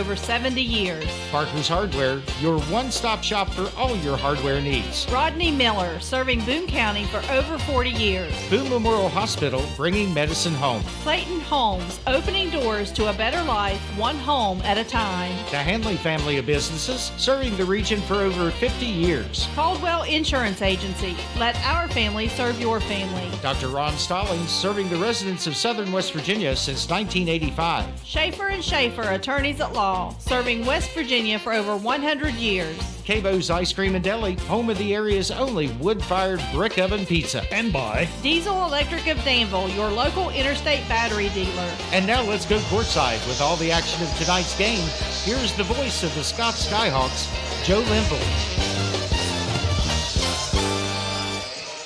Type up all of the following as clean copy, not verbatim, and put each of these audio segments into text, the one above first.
over 70 years. Parker's Hardware, your one-stop shop for all your hardware needs. Rodney Miller, serving Boone County for over 40 years. Boone Memorial Hospital, bringing medicine home. Clayton Homes, opening doors to a better life, one home at a time. The Hanley family of businesses, serving the region for over 50 years. Caldwell Insurance Agency, let our family serve your family. Dr. Ron Stallings, serving the residents of Southern West Virginia since 1985. Schaefer and Schaefer, attorneys at law, serving West Virginia for over 100 years. Cabo's Ice Cream and Deli, home of the area's only wood-fired brick oven pizza. And by Diesel Electric of Danville, your local interstate battery dealer. And now let's go courtside with all the action of tonight's game. Here's the voice of the Scott Skyhawks, Joe Linville.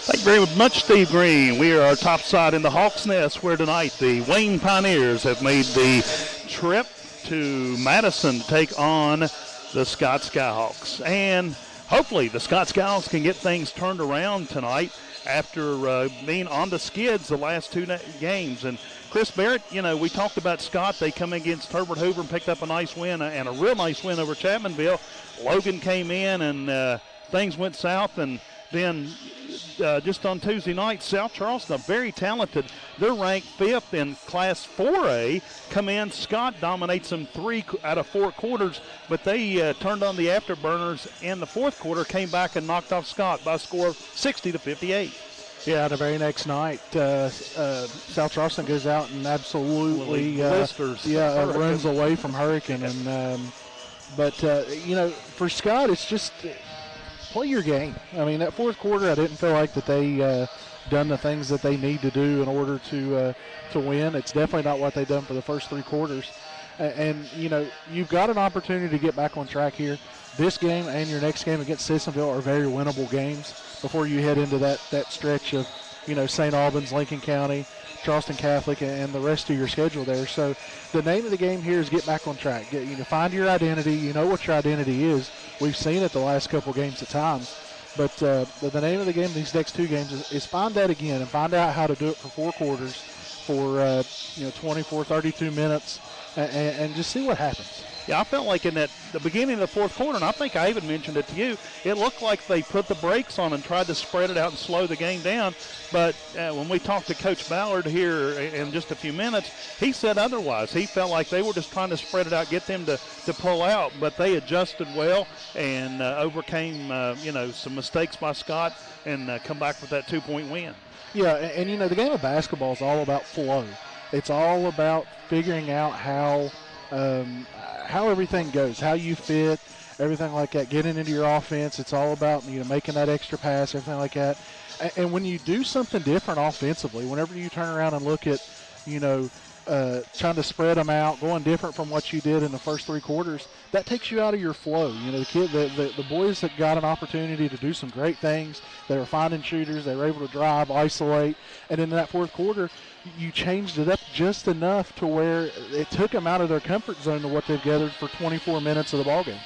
Thank you very much, Steve Green. We are topside in the Hawks' Nest, where tonight the Wayne Pioneers have made the trip to Madison to take on the Scott Skyhawks. And hopefully the Scott Skyhawks can get things turned around tonight after being on the skids the last two games. And Chris Barrett, you know, we talked about Scott. They come against Herbert Hoover and picked up a nice win, and a real nice win over Chapmanville. Logan came in and things went south, and then just on Tuesday night, South Charleston, very talented. They're ranked 5th in Class 4A. Come in, Scott dominates them 3 out of 4 quarters, but they turned on the afterburners in the fourth quarter, came back and knocked off Scott by a score of 60-58. Yeah, the very next night, South Charleston goes out and absolutely runs away from Hurricane. And but you know, for Scott, it's just play your game. I mean, that fourth quarter, I didn't feel like that they done the things that they need to do in order to win. It's definitely not what they've done for the first 3 quarters. And you know, you've got an opportunity to get back on track here. This game and your next game against Sissonville are very winnable games before you head into that stretch of, you know, St. Albans, Lincoln County, Charleston Catholic, and the rest of your schedule there. So the name of the game here is get back on track. Find your identity. You know what your identity is. We've seen it the last couple games at times. But the name of the game these next 2 games is find that again and find out how to do it for 4 quarters for 24, 32 minutes and just see what happens. Yeah, I felt like in the beginning of the fourth quarter, and I think I even mentioned it to you, it looked like they put the brakes on and tried to spread it out and slow the game down. But when we talked to Coach Ballard here in just a few minutes, he said otherwise. He felt like they were just trying to spread it out, get them to pull out, but they adjusted well and overcame some mistakes by Scott and come back with that 2-point win. Yeah, and you know, the game of basketball is all about flow. It's all about figuring out how everything goes, how you fit, everything like that, getting into your offense. It's all about, making that extra pass, everything like that. And when you do something different offensively, whenever you turn around and look at, trying to spread them out, going different from what you did in the first 3 quarters, that takes you out of your flow. The boys that got an opportunity to do some great things, they were finding shooters, they were able to drive, isolate, and in that fourth quarter, you changed it up just enough to where it took them out of their comfort zone to what they've gathered for 24 minutes of the ballgame.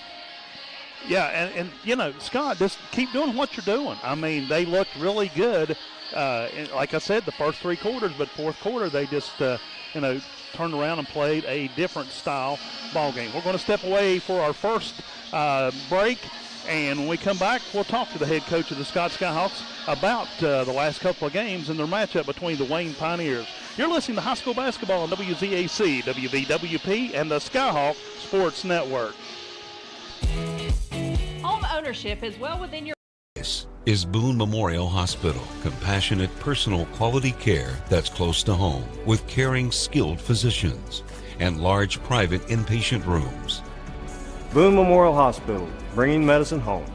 Yeah, and Scott, just keep doing what you're doing. I mean, they looked really good, like I said, the first 3 quarters, but fourth quarter they just, turned around and played a different style ball game. We're going to step away for our first break, and when we come back, we'll talk to the head coach of the Scott Skyhawks about the last couple of games and their matchup between the Wayne Pioneers. You're listening to high school basketball on WZAC, WVWP, and the Skyhawk Sports Network. Home ownership is well within your... This is Boone Memorial Hospital. Compassionate, personal, quality care that's close to home with caring, skilled physicians and large private inpatient rooms. Boone Memorial Hospital, bringing medicine home.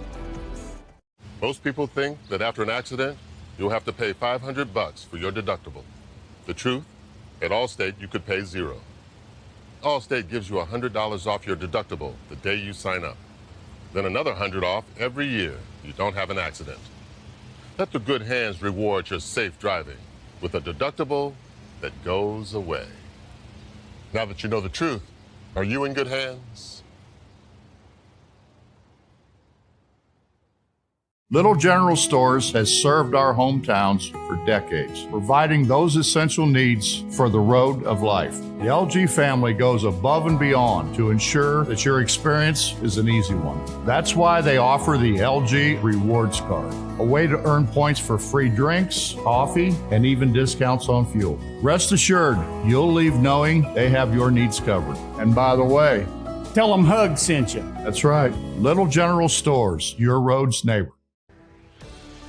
Most people think that after an accident, you'll have to pay $500 for your deductible. The truth, at Allstate, you could pay $0. Allstate gives you $100 off your deductible the day you sign up. Then another $100 off every year you don't have an accident. Let the good hands reward your safe driving with a deductible that goes away. Now that you know the truth, are you in good hands? Little General Stores has served our hometowns for decades, providing those essential needs for the road of life. The LG family goes above and beyond to ensure that your experience is an easy one. That's why they offer the LG Rewards Card, a way to earn points for free drinks, coffee, and even discounts on fuel. Rest assured, you'll leave knowing they have your needs covered. And by the way, tell them Hug sent you. That's right. Little General Stores, your road's neighbor.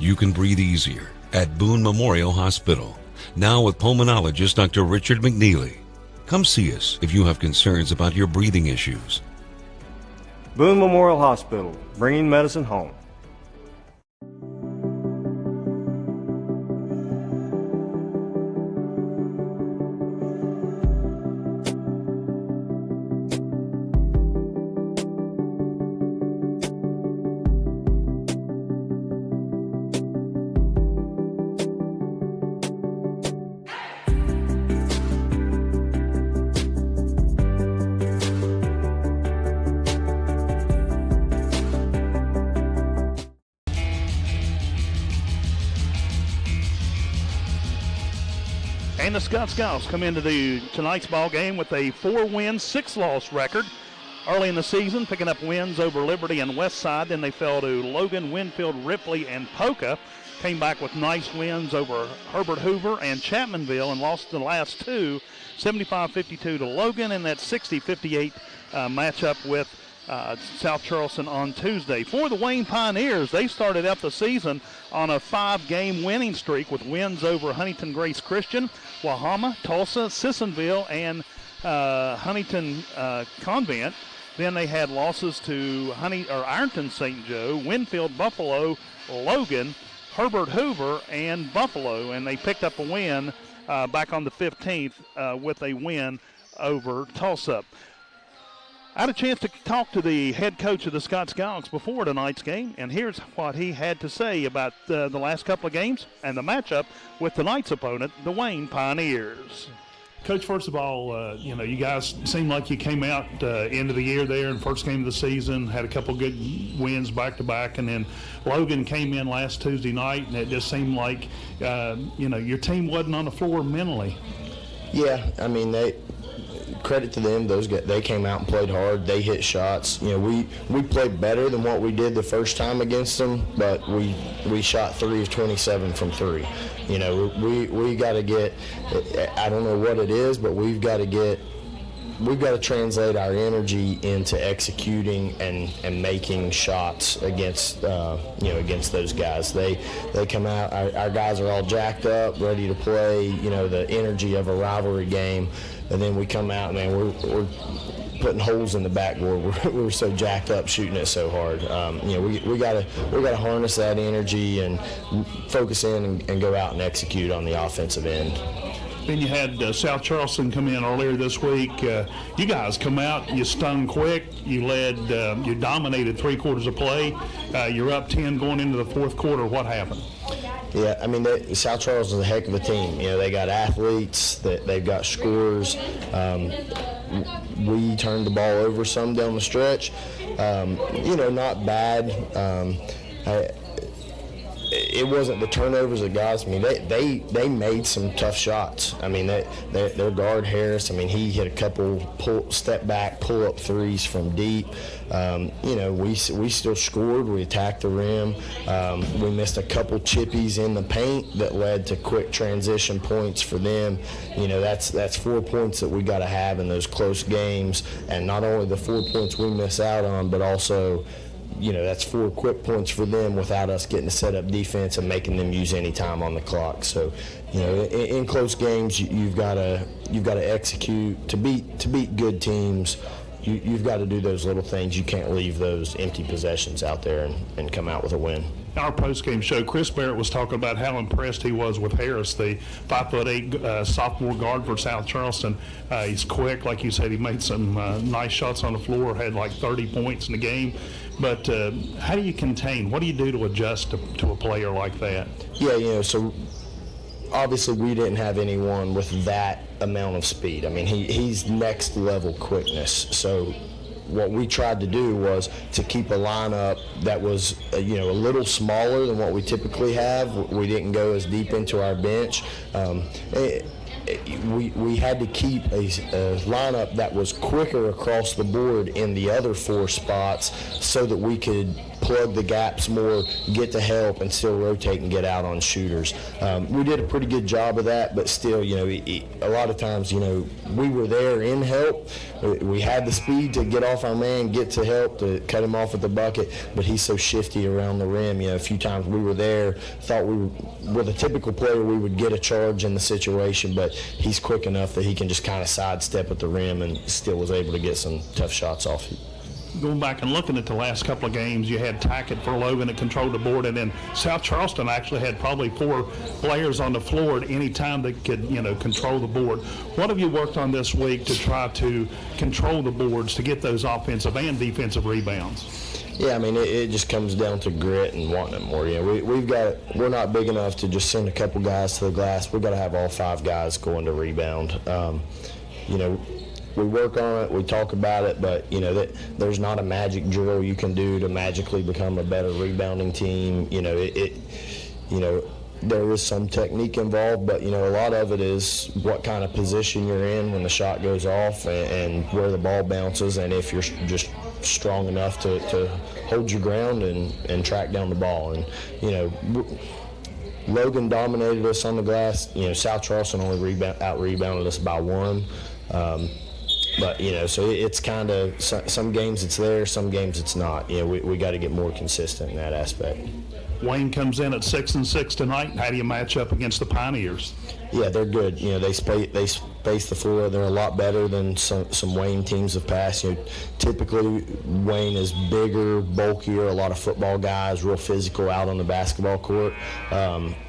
You can breathe easier at Boone Memorial Hospital. Now with pulmonologist Dr. Richard McNeely. Come see us if you have concerns about your breathing issues. Boone Memorial Hospital, bringing medicine home. And the Skyhawks come into tonight's ball game with a 4-win, 6-loss record. Early in the season, picking up wins over Liberty and Westside. Then they fell to Logan, Winfield, Ripley, and Poca. Came back with nice wins over Herbert Hoover and Chapmanville and lost the last two, 75-52 to Logan in that 60-58 matchup with South Charleston on Tuesday. For the Wayne Pioneers, they started up the season on a 5-game winning streak with wins over Huntington Grace Christian, Wahama, Tulsa, Sissonville, and Huntington Convent. Then they had losses to Ironton St. Joe, Winfield, Buffalo, Logan, Herbert Hoover, and Buffalo, and they picked up a win back on the 15th with a win over Tulsa. I had a chance to talk to the head coach of the Scott Skyhawks before tonight's game, and here's what he had to say about the last couple of games and the matchup with tonight's opponent, the Wayne Pioneers. Coach, first of all, you guys seemed like you came out end of the year there in the first game of the season, had a couple good wins back-to-back, and then Logan came in last Tuesday night, and it just seemed like, your team wasn't on the floor mentally. Yeah, I mean, credit to them. Those guys, they came out and played hard. They hit shots. We played better than what we did the first time against them, but we shot 3 of 27 from 3. We got to get. I don't know what it is, but we've got to translate our energy into executing and making shots against those guys. They come out. Our guys are all jacked up, ready to play. The energy of a rivalry game. And then we come out, man, we're putting holes in the backboard. We're so jacked up, shooting it so hard. We gotta harness that energy and focus in and go out and execute on the offensive end. Then you had South Charleston come in earlier this week. You guys come out, you stung quick, you led, you dominated 3 quarters of play. You're up 10 going into the fourth quarter. What happened? Yeah, I mean, South Charles is a heck of a team. They got athletes, they've got scorers. We turned the ball over some down the stretch. Not bad. It wasn't the turnovers that guys. I mean, they made some tough shots. I mean, their guard Harris. I mean, he hit a couple step back pull up threes from deep. We still scored. We attacked the rim. We missed a couple chippies in the paint that led to quick transition points for them. That's 4 points that we got to have in those close games, and not only the 4 points we miss out on, but also. That's 4 quick points for them without us getting to set up defense and making them use any time on the clock. So, in close games, you've got to execute to beat good teams. You've got to do those little things. You can't leave those empty possessions out there and come out with a win. Our post-game show, Chris Barrett was talking about how impressed he was with Harris, the 5'8" sophomore guard for South Charleston. He's quick, like you said. He made some nice shots on the floor, had like 30 points in the game. But how do you contain? What do you do to adjust to a player like that? Yeah, so obviously we didn't have anyone with that amount of speed. I mean, he's next level quickness. So what we tried to do was to keep a lineup that was a little smaller than what we typically have. We didn't go as deep into our bench. We had to keep a lineup that was quicker across the board in the other 4 spots so that we could plug the gaps more, get the help, and still rotate and get out on shooters. We did a pretty good job of that, but still, a lot of times, we were there in help. We had the speed to get off our man, get to help, to cut him off at the bucket, but he's so shifty around the rim. A few times we were there, thought with a typical player we would get a charge in the situation, but he's quick enough that he can just kind of sidestep at the rim and still was able to get some tough shots off. Going back and looking at the last couple of games, you had Tackett for Logan that controlled the board, and then South Charleston actually had probably 4 players on the floor at any time that could, control the board. What have you worked on this week to try to control the boards to get those offensive and defensive rebounds? Yeah, it just comes down to grit and wanting it more. We're not big enough to just send a couple guys to the glass. We've got to have all 5 guys going to rebound. We work on it, we talk about it, but there's not a magic drill you can do to magically become a better rebounding team. There is some technique involved, but a lot of it is what kind of position you're in when the shot goes off and where the ball bounces, and if you're just strong enough to hold your ground and track down the ball. And Logan dominated us on the glass. South Charleston only out-rebounded us by 1. But, so it's kind of, some games it's there, some games it's not. We got to get more consistent in that aspect. Wayne comes in at 6-6 tonight. How do you match up against the Pioneers? Yeah, they're good. They space the floor. They're a lot better than some Wayne teams have passed. Typically Wayne is bigger, bulkier, a lot of football guys, real physical out on the basketball court.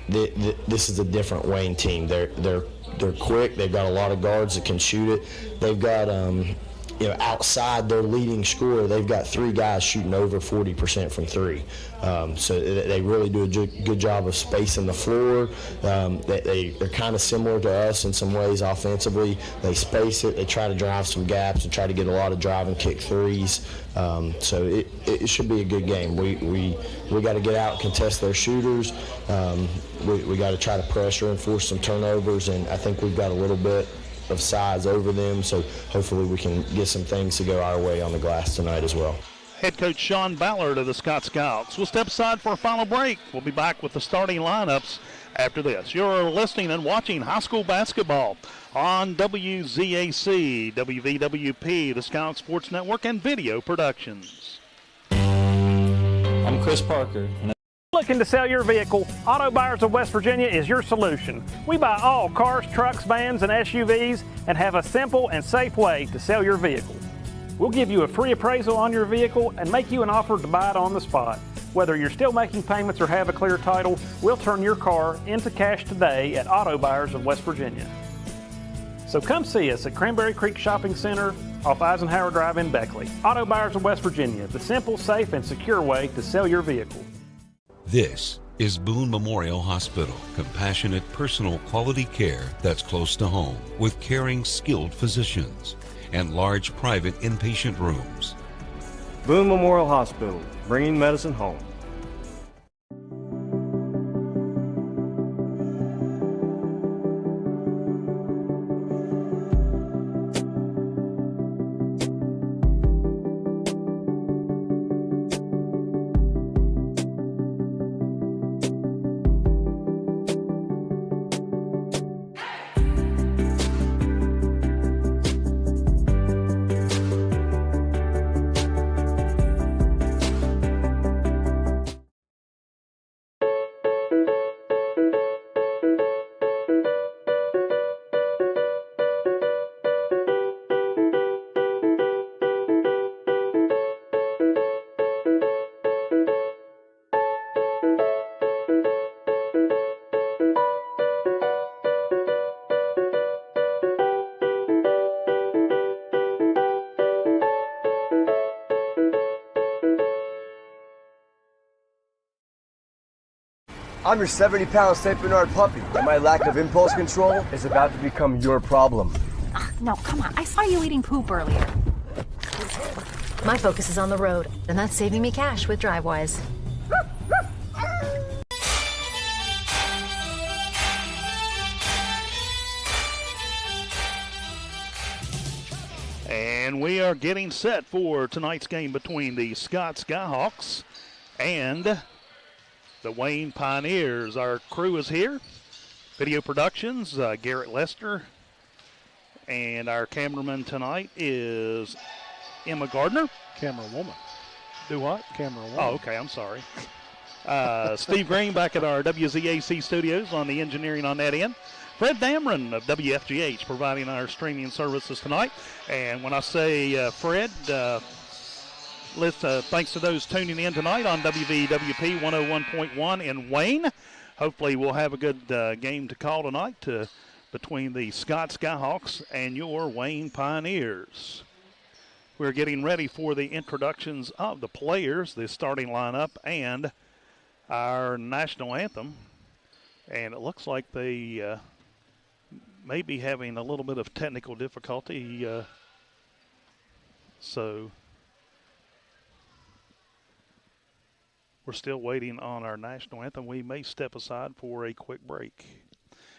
This is a different Wayne team. They're quick. They've got a lot of guards that can shoot it. They've got, outside their leading scorer, they've got 3 guys shooting over 40% from 3. So they really do a good job of spacing the floor. They're kind of similar to us in some ways offensively. They space it. They try to drive some gaps and try to get a lot of drive and kick threes. So it should be a good game. We got to get out and contest their shooters. We got to try to pressure and force some turnovers, and I think we've got a little bit of size over them, so hopefully we can get some things to go our way on the glass tonight as well. Head coach Sean Ballard of the Scott Skyhawks. We'll step aside for a final break. We'll be back with the starting lineups after this. You're listening and watching high school basketball on WZAC, WVWP, the Skyhawks Sports Network, and Video Productions. I'm Chris Parker. Looking to sell your vehicle? Auto Buyers of West Virginia is your solution. We buy all cars, trucks, vans, and SUVs and have a simple and safe way to sell your vehicle. We'll give you a free appraisal on your vehicle and make you an offer to buy it on the spot. Whether you're still making payments or have a clear title, we'll turn your car into cash today at Auto Buyers of West Virginia. So come see us at Cranberry Creek Shopping Center off Eisenhower Drive in Beckley. Auto Buyers of West Virginia, the simple, safe, and secure way to sell your vehicle. This is Boone Memorial Hospital. Compassionate, personal, quality care that's close to home with caring, skilled physicians and large private inpatient rooms. Boone Memorial Hospital, bringing medicine home. I'm your 70-pound St. Bernard puppy, and my lack of impulse control is about to become your problem. No, come on. I saw you eating poop earlier. My focus is on the road, and that's saving me cash with DriveWise. And we are getting set for tonight's game between the Scott Skyhawks and the Wayne Pioneers. Our crew is here. Video Productions, Garrett Lester. And our cameraman tonight is Emma Gardner. Camera woman. Do what? Camera woman. Oh, okay, I'm sorry. Steve Green back at our WZAC studios on the engineering on that end. Fred Dameron of WFGH providing our streaming services tonight. And when I say Fred, thanks to those tuning in tonight on WVWP 101.1 in Wayne. Hopefully we'll have a good game to call tonight between the Scott Skyhawks and your Wayne Pioneers. We're getting ready for the introductions of the players, the starting lineup, and our national anthem. And it looks like they may be having a little bit of technical difficulty. So we're still waiting on our national anthem. We may step aside for a quick break.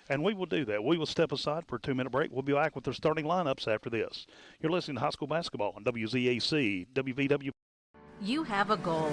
And we will do that. We will step aside for a 2-minute break. We'll be back with their starting lineups after this. You're listening to high school basketball on WZAC, WVW. You have a goal.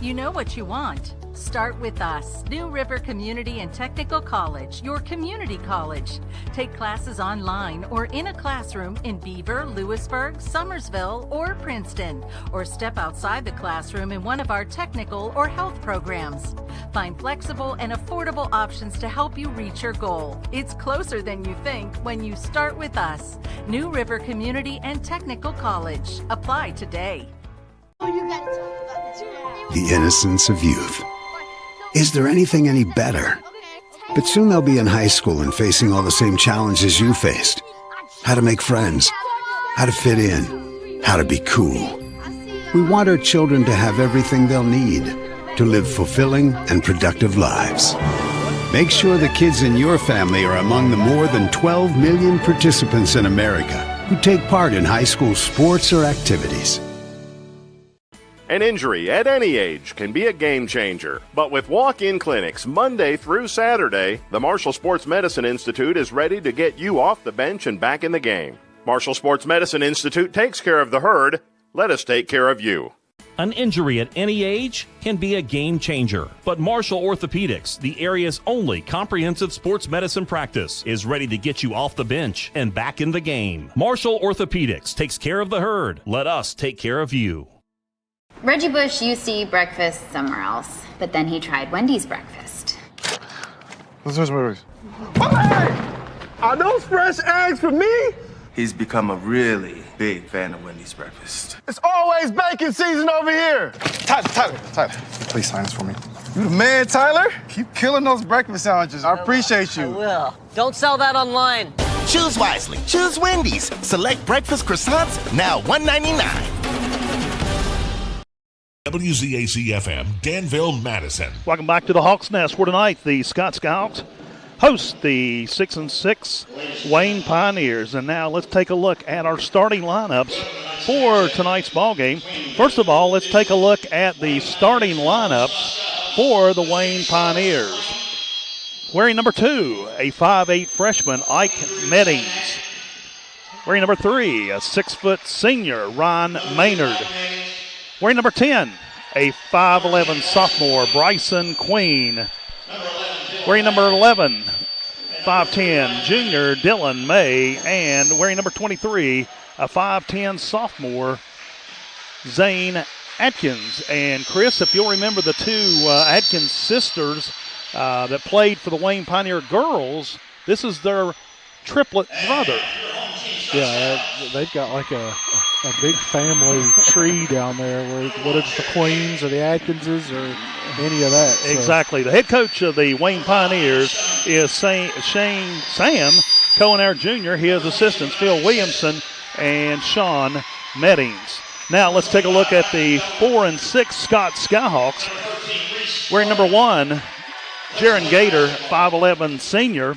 You know what you want. Start with us, New River Community and Technical College, your community college. Take classes online or in a classroom in Beaver, Lewisburg, Summersville, or Princeton, or step outside the classroom in one of our technical or health programs. Find flexible and affordable options to help you reach your goal. It's closer than you think when you start with us, New River Community and Technical College. Apply today. The innocence of youth. Is there anything any better? But soon they'll be in high school and facing all the same challenges you faced. How to make friends, how to fit in, how to be cool. We want our children to have everything they'll need to live fulfilling and productive lives. Make sure the kids in your family are among the more than 12 million participants in America who take part in high school sports or activities. An injury at any age can be a game changer. But with walk-in clinics Monday through Saturday, the Marshall Sports Medicine Institute is ready to get you off the bench and back in the game. Marshall Sports Medicine Institute takes care of the herd. Let us take care of you. An injury at any age can be a game changer. But Marshall Orthopedics, the area's only comprehensive sports medicine practice, is ready to get you off the bench and back in the game. Marshall Orthopedics takes care of the herd. Let us take care of you. Reggie Bush used to eat breakfast somewhere else, but then he tried Wendy's breakfast. Are those fresh eggs for me? He's become a really big fan of Wendy's breakfast. It's always bacon season over here. Tyler, please sign this for me. You the man, Tyler. Keep killing those breakfast sandwiches. I appreciate you. I will. Don't sell that online. Choose wisely. Choose Wendy's. Select breakfast croissants, now $1.99. WZAC-FM, Danville, Madison. Welcome back to the Hawks Nest, where tonight the Scott Skyhawks host the 6-6 Wayne Pioneers. And now let's take a look at our starting lineups for tonight's ball game. First of all, let's take a look at the starting lineups for the Wayne Pioneers. Wearing number 2, a 5'8 freshman, Ike Meddings. Wearing number 3, a 6-foot senior, Ron Maynard. Wearing number 10, a 5'11 sophomore, Bryson Queen. Wearing number 11, 5'10 junior, Dylan May. And wearing number 23, a 5'10 sophomore, Zane Atkins. And Chris, if you'll remember the two Atkins sisters that played for the Wayne Pioneer girls, this is their triplet brother. Yeah, they've got like a big family tree down there, whether it's the Queens or the Atkinses or any of that. So. Exactly. The head coach of the Wayne Pioneers is Sam Cohen-Air Jr. His assistants, Phil Williamson and Sean Meddings. Now let's take a look at the 4-6 Scott Skyhawks. Wearing number 1, Jaron Gator, 5'11 senior.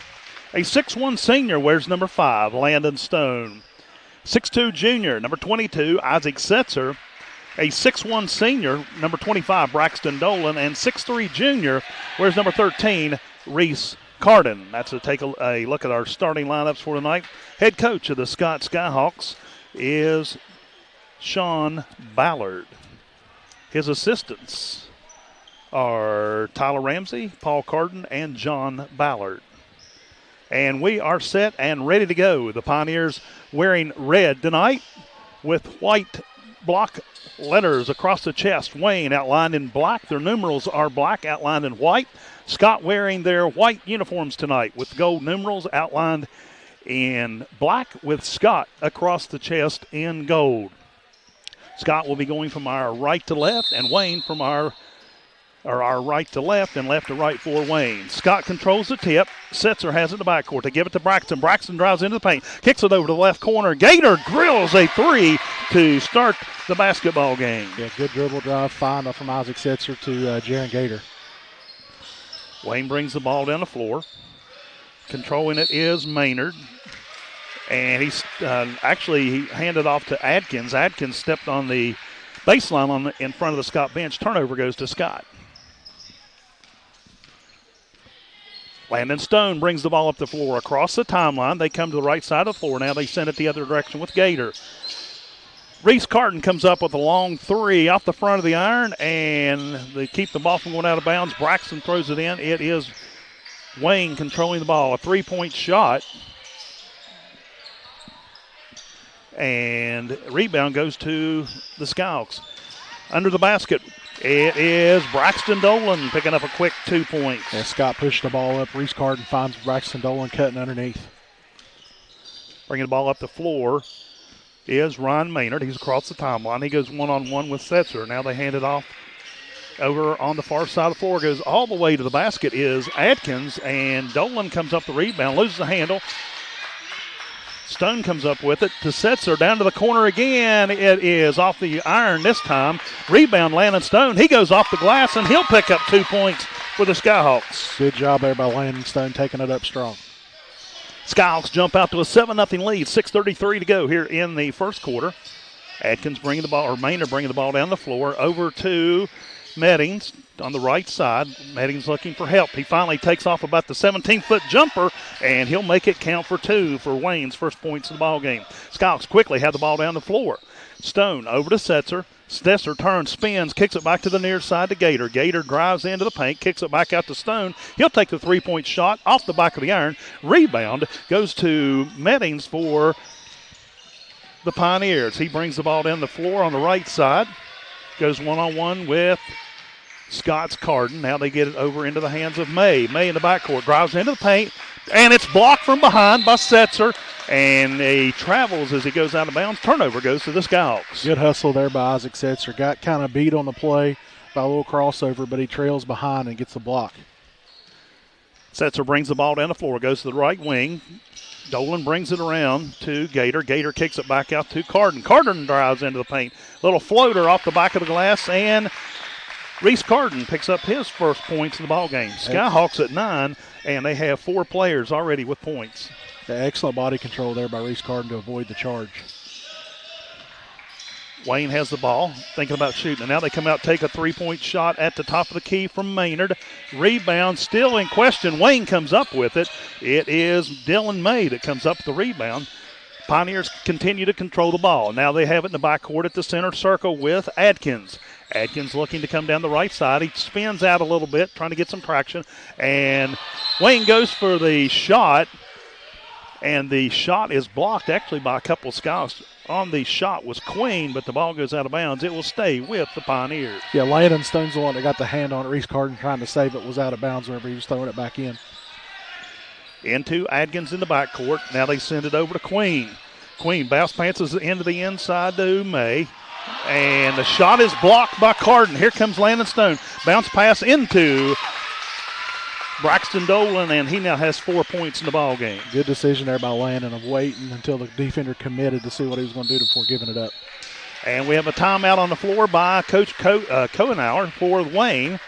A 6'1 senior wears number 5, Landon Stone. 6'2 junior, number 22, Isaac Setzer. a 6'1 senior, number 25, Braxton Dolan, and 6'3 junior, where's number 13, Reese Carden. That's a take a look at our starting lineups for tonight. Head coach of the Scott Skyhawks is Sean Ballard. His assistants are Tyler Ramsey, Paul Carden, and John Ballard. And we are set and ready to go. The Pioneers wearing red tonight with white block letters across the chest. Wayne outlined in black. Their numerals are black outlined in white. Scott wearing their white uniforms tonight with gold numerals outlined in black with Scott across the chest in gold. Scott will be going from our right to left, and Wayne from our right to left and left to right for Wayne. Scott controls the tip. Setzer has it in the backcourt. They give it to Braxton. Braxton drives into the paint. Kicks it over to the left corner. Gator drills a three to start the basketball game. Yeah, good dribble drive find from Isaac Setzer to Jaron Gator. Wayne brings the ball down the floor. Controlling it is Maynard. And he's he handed off to Adkins. Adkins stepped on the baseline in front of the Scott bench. Turnover goes to Scott. Landon Stone brings the ball up the floor across the timeline. They come to the right side of the floor. Now they send it the other direction with Gator. Reese Carton comes up with a long three off the front of the iron, and they keep the ball from going out of bounds. Braxton throws it in. It is Wayne controlling the ball. A three-point shot. And rebound goes to the Skyhawks. Under the basket, it is Braxton Dolan picking up a quick 2 points. Yeah, Scott pushed the ball up. Reese Carden finds Braxton Dolan cutting underneath. Bringing the ball up the floor is Ryan Maynard. He's across the timeline. He goes one-on-one with Setzer. Now they hand it off over on the far side of the floor. Goes all the way to the basket is Adkins, and Dolan comes up the rebound, loses the handle. Stone comes up with it to Setzer, down to the corner again. It is off the iron this time. Rebound, Landon Stone. He goes off the glass, and he'll pick up 2 points for the Skyhawks. Good job there by Landon Stone, taking it up strong. Skyhawks jump out to a 7-0 lead. 6:33 to go here in the first quarter. Adkins bringing the ball, or Maynard bringing the ball down the floor over to Meddings on the right side. Meddings looking for help. He finally takes off about the 17-foot jumper, and he'll make it count for two for Wayne's first points in the ball game. Skyhawks quickly have the ball down the floor. Stone over to Setzer. Setzer turns, spins, kicks it back to the near side to Gator. Gator drives into the paint, kicks it back out to Stone. He'll take the three-point shot off the back of the iron. Rebound goes to Meddings for the Pioneers. He brings the ball down the floor on the right side. Goes one-on-one with Scott's Carden. Now they get it over into the hands of May. May in the backcourt drives into the paint, and it's blocked from behind by Setzer, and he travels as he goes out of bounds. Turnover goes to the Skyhawks. Good hustle there by Isaac Setzer. Got kind of beat on the play by a little crossover, but he trails behind and gets the block. Setzer brings the ball down the floor, goes to the right wing. Dolan brings it around to Gator. Gator kicks it back out to Carden. Carden drives into the paint. Little floater off the back of the glass, and Reese Carden picks up his first points in the ball game. Skyhawks at 9, and they have 4 players already with points. Excellent body control there by Reese Carden to avoid the charge. Wayne has the ball, thinking about shooting. And now they come out, take a three-point shot at the top of the key from Maynard. Rebound still in question. Wayne comes up with it. It is Dylan May that comes up with the rebound. Pioneers continue to control the ball. Now they have it in the backcourt at the center circle with Adkins. Adkins looking to come down the right side. He spins out a little bit, trying to get some traction. And Wayne goes for the shot. And the shot is blocked actually by a couple of Skyhawks. On the shot was Queen, but the ball goes out of bounds. It will stay with the Pioneers. Yeah, Landon Stone's the one that got the hand on it. Reese Carden trying to save it was out of bounds whenever he was throwing it back in. Into Adkins in the backcourt. Now they send it over to Queen. Queen bounce passes into the inside to May. And the shot is blocked by Carden. Here comes Landon Stone. Bounce pass into Braxton Dolan, and he now has 4 points in the ball game. Good decision there by Landon of waiting until the defender committed to see what he was going to do before giving it up. And we have a timeout on the floor by Coach Cohenauer for Wayne.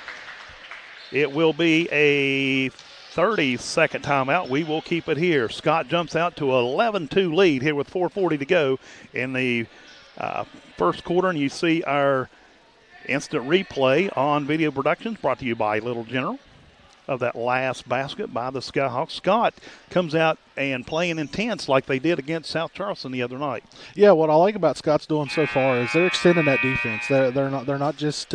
It will be a 30-second timeout. We will keep it here. Scott jumps out to an 11-2 lead here with 4:40 to go in the first quarter, and you see our instant replay on Video Productions brought to you by Little General of that last basket by the Skyhawks. Scott comes out and playing intense like they did against South Charleston the other night. Yeah, what I like about Scott's doing so far is they're extending that defense. They're not just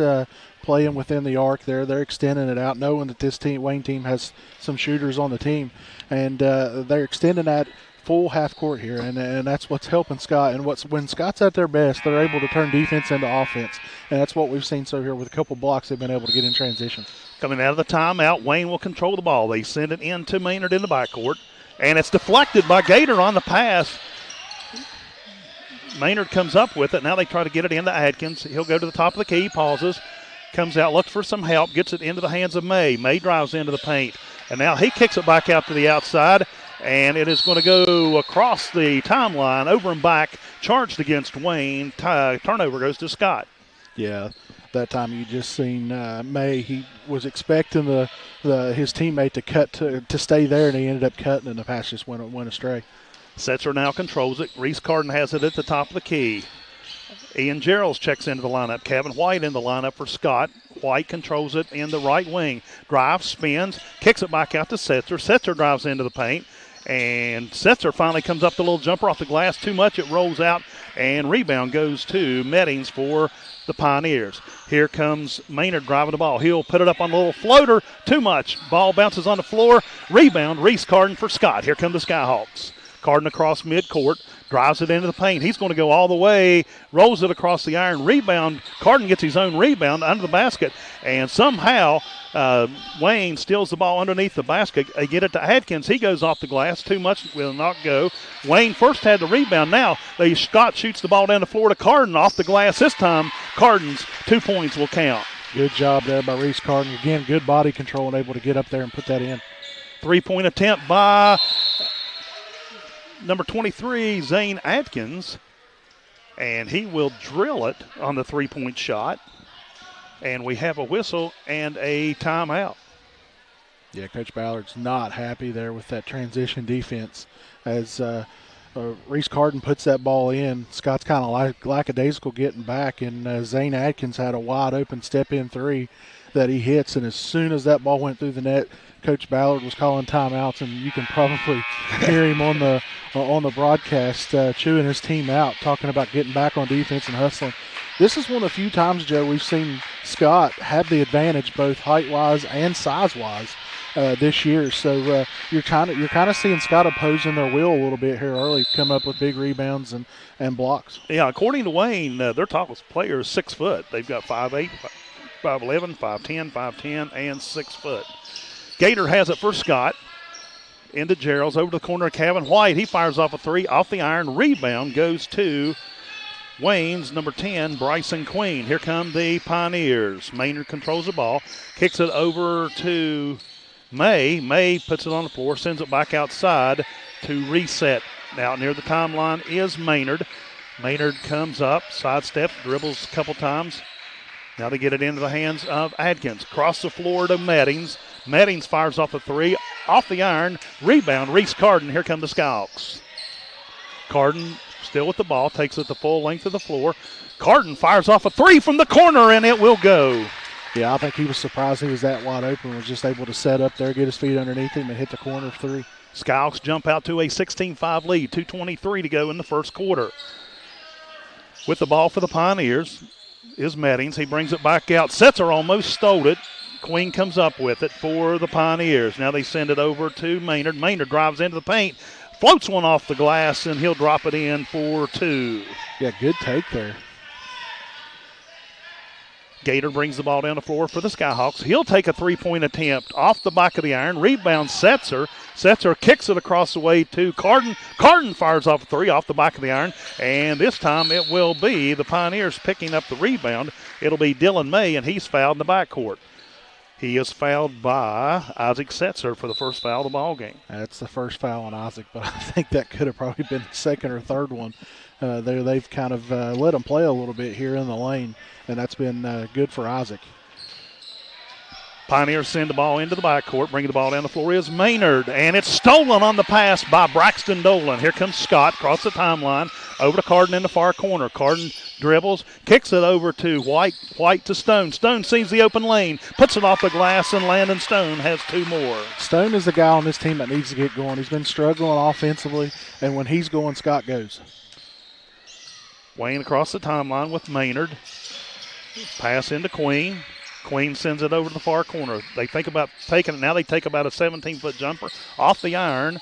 playing within the arc. They're extending it out, knowing that this Wayne team has some shooters on the team, and they're extending that full half court here, and that's what's helping Scott. And when Scott's at their best, they're able to turn defense into offense, and that's what we've seen so here with a couple blocks they've been able to get in transition. Coming out of the timeout, Wayne will control the ball. They send it into Maynard in the backcourt, and it's deflected by Gator on the pass. Maynard comes up with it. Now they try to get it into Adkins. He'll go to the top of the key, pauses, comes out, looks for some help, gets it into the hands of May. May drives into the paint, and now he kicks it back out to the outside, and it is going to go across the timeline, over and back, charged against Wayne. Turnover goes to Scott. Yeah, that time you just seen May. He was expecting his teammate to cut to stay there, and he ended up cutting, and the pass just went astray. Setzer now controls it. Reese Carden has it at the top of the key. Ian Geralds checks into the lineup. Kevin White in the lineup for Scott. White controls it in the right wing. Drives, spins, kicks it back out to Setzer. Setzer drives into the paint, and Setzer finally comes up the little jumper off the glass. Too much, it rolls out, and rebound goes to Mettings for the Pioneers. Here comes Maynard driving the ball. He'll put it up on a little floater. Too much. Ball bounces on the floor. Rebound, Reese Carden for Scott. Here come the Skyhawks. Carden across midcourt, drives it into the paint. He's going to go all the way, rolls it across the iron. Rebound. Carden gets his own rebound under the basket, and somehow Wayne steals the ball underneath the basket. They get it to Adkins. He goes off the glass. Too much, will not go. Wayne first had the rebound. Now Scott shoots the ball down the floor to Carden off the glass. This time, Carden's 2 points will count. Good job there by Reese Carden. Again, good body control and able to get up there and put that in. 3-point attempt by number 23, Zane Adkins, and he will drill it on the 3-point shot. And we have a whistle and a timeout. Yeah, Coach Ballard's not happy there with that transition defense. As Reese Carden puts that ball in, Scott's kind of lackadaisical getting back, and Zane Adkins had a wide-open step-in three that he hits, and as soon as that ball went through the net, Coach Ballard was calling timeouts, and you can probably hear him on the broadcast chewing his team out, talking about getting back on defense and hustling. This is one of the few times, Joe, we've seen Scott have the advantage both height-wise and size-wise this year. So you're kind of seeing Scott opposing their will a little bit here early, come up with big rebounds and blocks. Yeah, according to Wayne, their tallest player is 6 foot. They've got 5'8", 5'11", 5'10", 5'10", and 6 foot. Gator has it for Scott. Into Geralds, over to the corner of Kevin White. He fires off a three, off the iron. Rebound goes to Wayne's number 10, Bryson Queen. Here come the Pioneers. Maynard controls the ball, kicks it over to May. May puts it on the floor, sends it back outside to reset. Now near the timeline is Maynard. Maynard comes up, sidesteps, dribbles a couple times. Now they get it into the hands of Adkins. Across the floor to Mettings. Mettings fires off a three, off the iron. Rebound, Reese Carden. Here come the Skyhawks. Carden still with the ball, takes it the full length of the floor. Carden fires off a three from the corner, and it will go. Yeah, I think he was surprised he was that wide open, was just able to set up there, get his feet underneath him, and hit the corner three. Skyhawks jump out to a 16-5 lead, 2:23 to go in the first quarter. With the ball for the Pioneers is Mettings. He brings it back out. Setzer almost stole it. Queen comes up with it for the Pioneers. Now they send it over to Maynard. Maynard drives into the paint, floats one off the glass, and he'll drop it in for two. Yeah, good take there. Gator brings the ball down the floor for the Skyhawks. He'll take a 3-point attempt off the back of the iron. Rebound Setzer. Setzer kicks it across the way to Carden. Carden fires off a three off the back of the iron. And this time it will be the Pioneers picking up the rebound. It'll be Dylan May, and he's fouled in the backcourt. He is fouled by Isaac Setzer for the first foul of the ball game. That's the first foul on Isaac, but I think that could have probably been the second or third one. They've kind of let him play a little bit here in the lane, and that's been good for Isaac. Pioneers send the ball into the backcourt. Bringing the ball down the floor is Maynard, and it's stolen on the pass by Braxton Dolan. Here comes Scott across the timeline, Over to Carden in the far corner. Carden dribbles, kicks it over to White. White to Stone. Stone sees the open lane, puts it off the glass, and Landon Stone has 2 more. Stone is the guy on this team that needs to get going. He's been struggling offensively, and when he's going, Scott goes. Wayne across the timeline with Maynard. Pass into Queen. Queen sends it over to the far corner. They think about taking it. Now they take about a 17-foot jumper off the iron,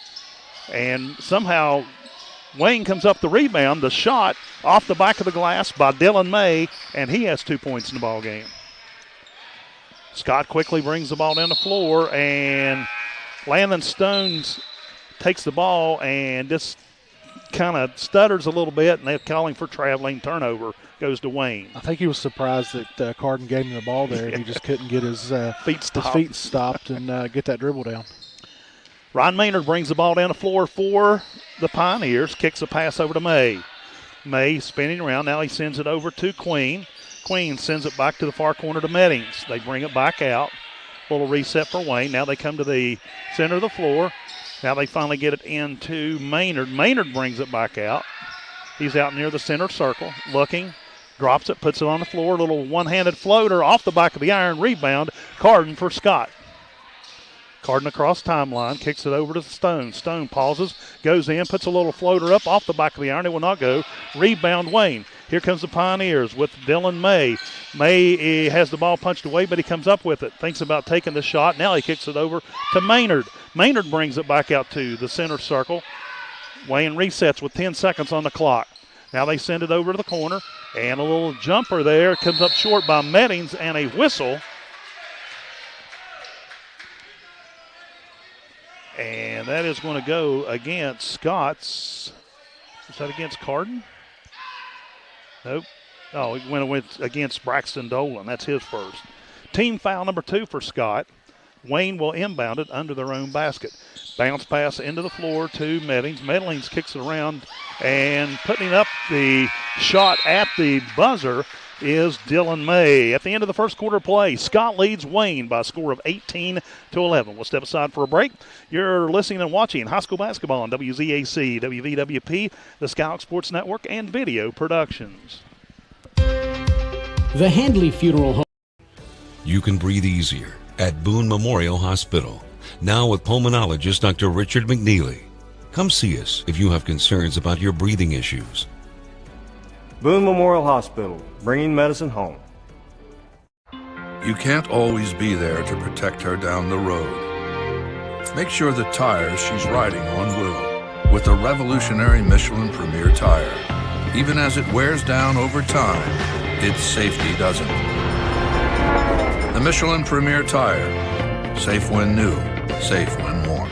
and somehow Wayne comes up the rebound. The shot off the back of the glass by Dylan May, and he has 2 points in the ball game. Scott quickly brings the ball down the floor, and Landon Stones takes the ball and just kind of stutters a little bit, and they're calling for traveling. Turnover goes to Wayne. I think he was surprised that Carden gave him the ball there, and he just couldn't get his feet stopped and get that dribble down. Ron Maynard brings the ball down the floor for the Pioneers, kicks a pass over to May. May spinning around. Now he sends it over to Queen. Queen sends it back to the far corner to Meddings. They bring it back out. Little reset for Wayne. Now they come to the center of the floor. Now they finally get it into Maynard. Maynard brings it back out. He's out near the center circle, looking, drops it, puts it on the floor. Little one-handed floater off the back of the iron. Rebound, Carden for Scott. Carden across timeline, kicks it over to Stone. Stone pauses, goes in, puts a little floater up off the back of the iron. It will not go. Rebound, Wayne. Here comes the Pioneers with Dylan May. May has the ball punched away, but he comes up with it. Thinks about taking the shot. Now he kicks it over to Maynard. Maynard brings it back out to the center circle. Wayne resets with 10 seconds on the clock. Now they send it over to the corner, and a little jumper there. Comes up short by Meddings, and a whistle. And that is going to go against Scott's. Is that against Carden? Nope. Oh, it went against Braxton Dolan. That's his first. Team foul number 2 for Scott. Wayne will inbound it under their own basket. Bounce pass into the floor to Meddings. Meddings kicks it around, and putting up the shot at the buzzer is Dylan May. At the end of the first quarter play, Scott leads Wayne by a score of 18-11. We'll step aside for a break. You're listening and watching high school basketball on WZAC, WVWP, the Skyhawks Sports Network, and Video Productions. The Handley Funeral Home. You can breathe easier at Boone Memorial Hospital. Now with pulmonologist Dr. Richard McNeely. Come see us if you have concerns about your breathing issues. Boone Memorial Hospital, bringing medicine home. You can't always be there to protect her down the road. Make sure the tires she's riding on will, with a revolutionary Michelin Premier tire. Even as it wears down over time, its safety doesn't. The Michelin Premier tire, safe when new, safe when worn.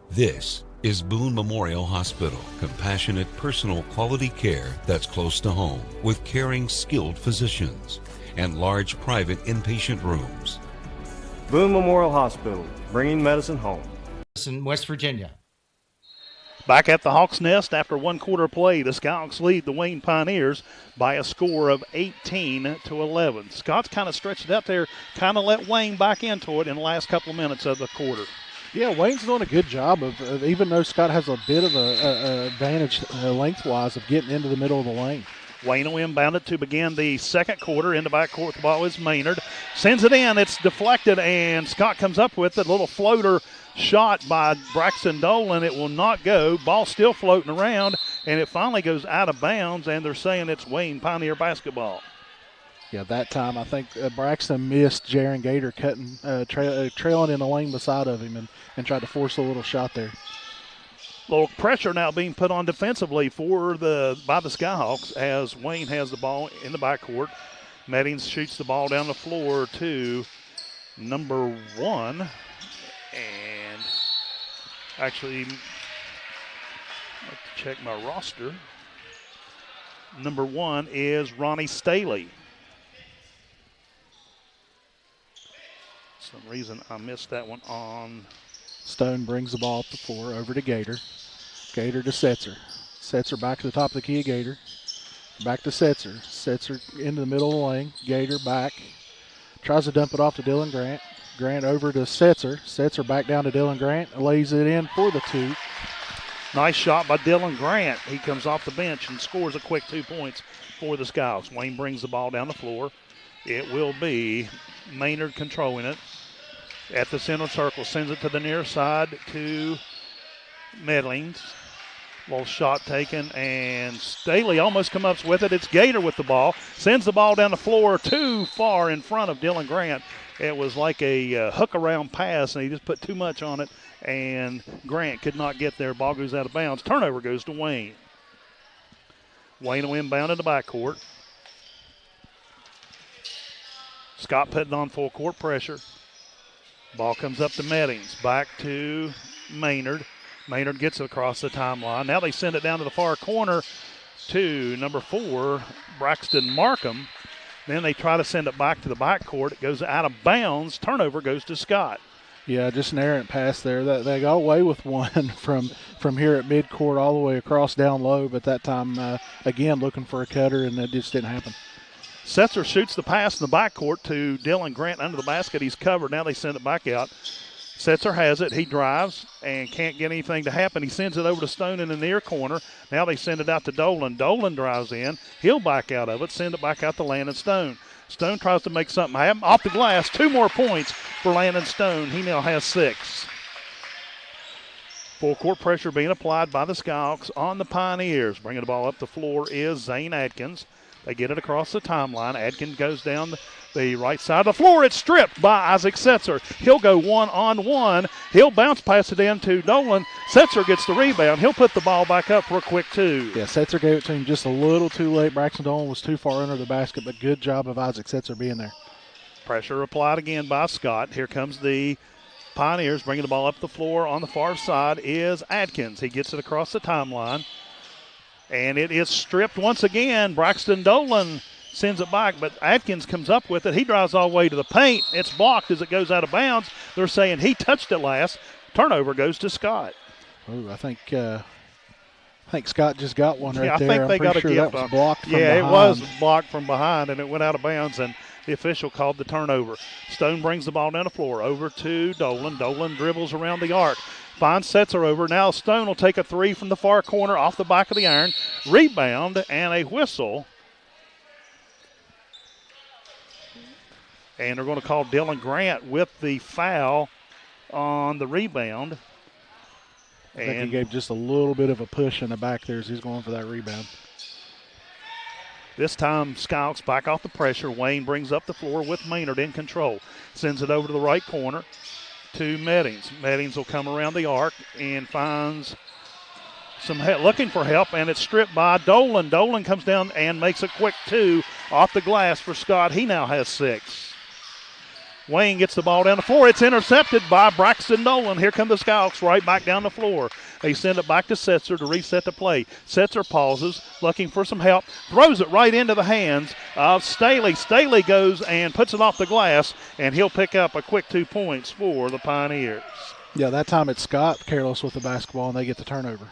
This is Boone Memorial Hospital. Compassionate, personal, quality care that's close to home, with caring, skilled physicians and large private inpatient rooms. Boone Memorial Hospital, bringing medicine home. In West Virginia. Back at the Hawks Nest after one quarter play, the Skyhawks lead the Wayne Pioneers by a score of 18-11. Scott's kind of stretched it out there, kind of let Wayne back into it in the last couple of minutes of the quarter. Yeah, Wayne's doing a good job of even though Scott has a bit of a advantage lengthwise of getting into the middle of the lane. Wayne will inbound it to begin the second quarter. In the backcourt, the ball is Maynard. Sends it in. It's deflected, and Scott comes up with it. A little floater shot by Braxton Dolan. It will not go. Ball still floating around, and it finally goes out of bounds, and they're saying it's Wayne Pioneer basketball. Yeah, that time I think Braxton missed Jaron Gator cutting, trailing in the lane beside of him and tried to force a little shot there. Little pressure now being put on defensively by the Skyhawks as Wayne has the ball in the backcourt. Meddings shoots the ball down the floor to number 1. And actually, I'll have to check my roster. Number 1 is Ronnie Staley. For some reason I missed that one on. Stone brings the ball up the floor over to Gator. Gator to Setzer. Setzer back to the top of the key of Gator. Back to Setzer. Setzer into the middle of the lane. Gator back. Tries to dump it off to Dylan Grant. Grant over to Setzer. Setzer back down to Dylan Grant. Lays it in for the 2. Nice shot by Dylan Grant. He comes off the bench and scores a quick 2 points for the Skyhawks. Wayne brings the ball down the floor. It will be Maynard controlling it at the center circle. Sends it to the near side to Medlings. Little shot taken, and Staley almost comes up with it. It's Gator with the ball. Sends the ball down the floor too far in front of Dylan Grant. It was like a hook-around pass, and he just put too much on it, and Grant could not get there. Ball goes out of bounds. Turnover goes to Wayne. Wayne will inbound in the backcourt. Scott putting on full court pressure. Ball comes up to Meddings. Back to Maynard. Maynard gets it across the timeline. Now they send it down to the far corner to number 4, Braxton Markham. Then they try to send it back to the backcourt. It goes out of bounds. Turnover goes to Scott. Yeah, just an errant pass there. They got away with one from here at midcourt all the way across down low, but that time, again, looking for a cutter, and that just didn't happen. Setzer shoots the pass in the backcourt to Dylan Grant under the basket. He's covered. Now they send it back out. Setzer has it. He drives and can't get anything to happen. He sends it over to Stone in the near corner. Now they send it out to Dolan. Dolan drives in. He'll back out of it, send it back out to Landon Stone. Stone tries to make something happen. Off the glass, 2 more points for Landon Stone. He now has 6. Full court pressure being applied by the Skyhawks on the Pioneers. Bringing the ball up the floor is Zane Adkins. They get it across the timeline. Adkins goes down the right side of the floor. It's stripped by Isaac Setzer. He'll go 1-on-1. He'll bounce pass it in to Dolan. Setzer gets the rebound. He'll put the ball back up for a quick 2. Yeah, Setzer gave it to him just a little too late. Braxton Dolan was too far under the basket, but good job of Isaac Setzer being there. Pressure applied again by Scott. Here comes the Pioneers bringing the ball up the floor. On the far side is Adkins. He gets it across the timeline. And it is stripped once again. Braxton Dolan sends it back, but Adkins comes up with it. He drives all the way to the paint. It's blocked as it goes out of bounds. They're saying he touched it last. Turnover goes to Scott. Ooh, I think Scott just got one right I there. think they got a gift. That was blocked from behind. It was blocked from behind, and it went out of bounds, and the official called the turnover. Stone brings the ball down the floor over to Dolan. Dolan dribbles around the arc. Finds Setzer over. Now Stone will take a 3 from the far corner off the back of the iron. Rebound and a whistle. And they're going to call Dylan Grant with the foul on the rebound. I think he gave just a little bit of a push in the back there as he's going for that rebound. This time, Skyhawks back off the pressure. Wayne brings up the floor with Maynard in control. Sends it over to the right corner to Meddings. Meddings will come around the arc and finds some help, looking for help, and it's stripped by Dolan. Dolan comes down and makes a quick 2 off the glass for Scott. He now has 6. Wayne gets the ball down the floor. It's intercepted by Braxton Dolan. Here come the Skyhawks right back down the floor. They send it back to Setzer to reset the play. Setzer pauses, looking for some help, throws it right into the hands of Staley. Staley goes and puts it off the glass, and he'll pick up a quick 2 points for the Pioneers. Yeah, that time it's Scott careless with the basketball, and they get the turnover.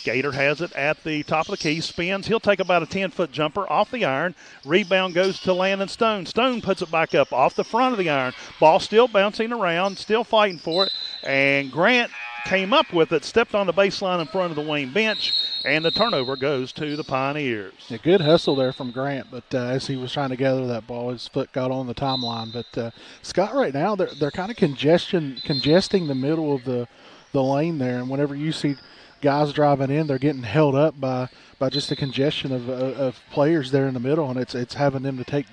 Gator has it at the top of the key, spins. He'll take about a 10-foot jumper off the iron. Rebound goes to Landon Stone. Stone puts it back up off the front of the iron. Ball still bouncing around, still fighting for it. And Grant came up with it, stepped on the baseline in front of the Wayne bench, and the turnover goes to the Pioneers. A good hustle there from Grant, but as he was trying to gather that ball, his foot got on the timeline. But Scott right now, they're kind of congesting the middle of the lane there, and whenever you see guys driving in, they're getting held up by just the congestion of players there in the middle, and it's having them to take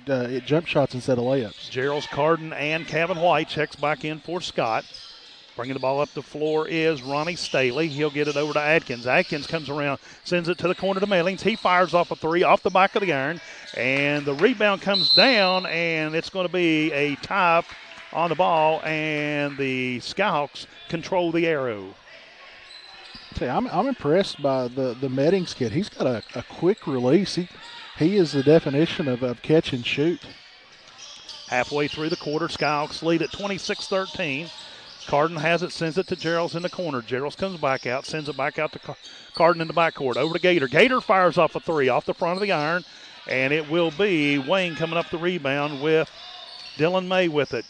jump shots instead of layups. Gerald Carden and Kevin White checks back in for Scott. Bringing the ball up the floor is Ronnie Staley. He'll get it over to Adkins. Adkins comes around, sends it to the corner to Mellings. He fires off a 3 off the back of the iron, and the rebound comes down, and it's going to be a tie on the ball, and the Skyhawks control the arrow. See, I'm impressed by the Meddings kid. He's got a quick release. He is the definition of catch and shoot. Halfway through the quarter, Skyhawks lead at 26-13. Carden has it, sends it to Geralds in the corner. Geralds comes back out, sends it back out to Carden in the backcourt. Over to Gator. Gator fires off a 3 off the front of the iron, and it will be Wayne coming up the rebound with Dylan May with it.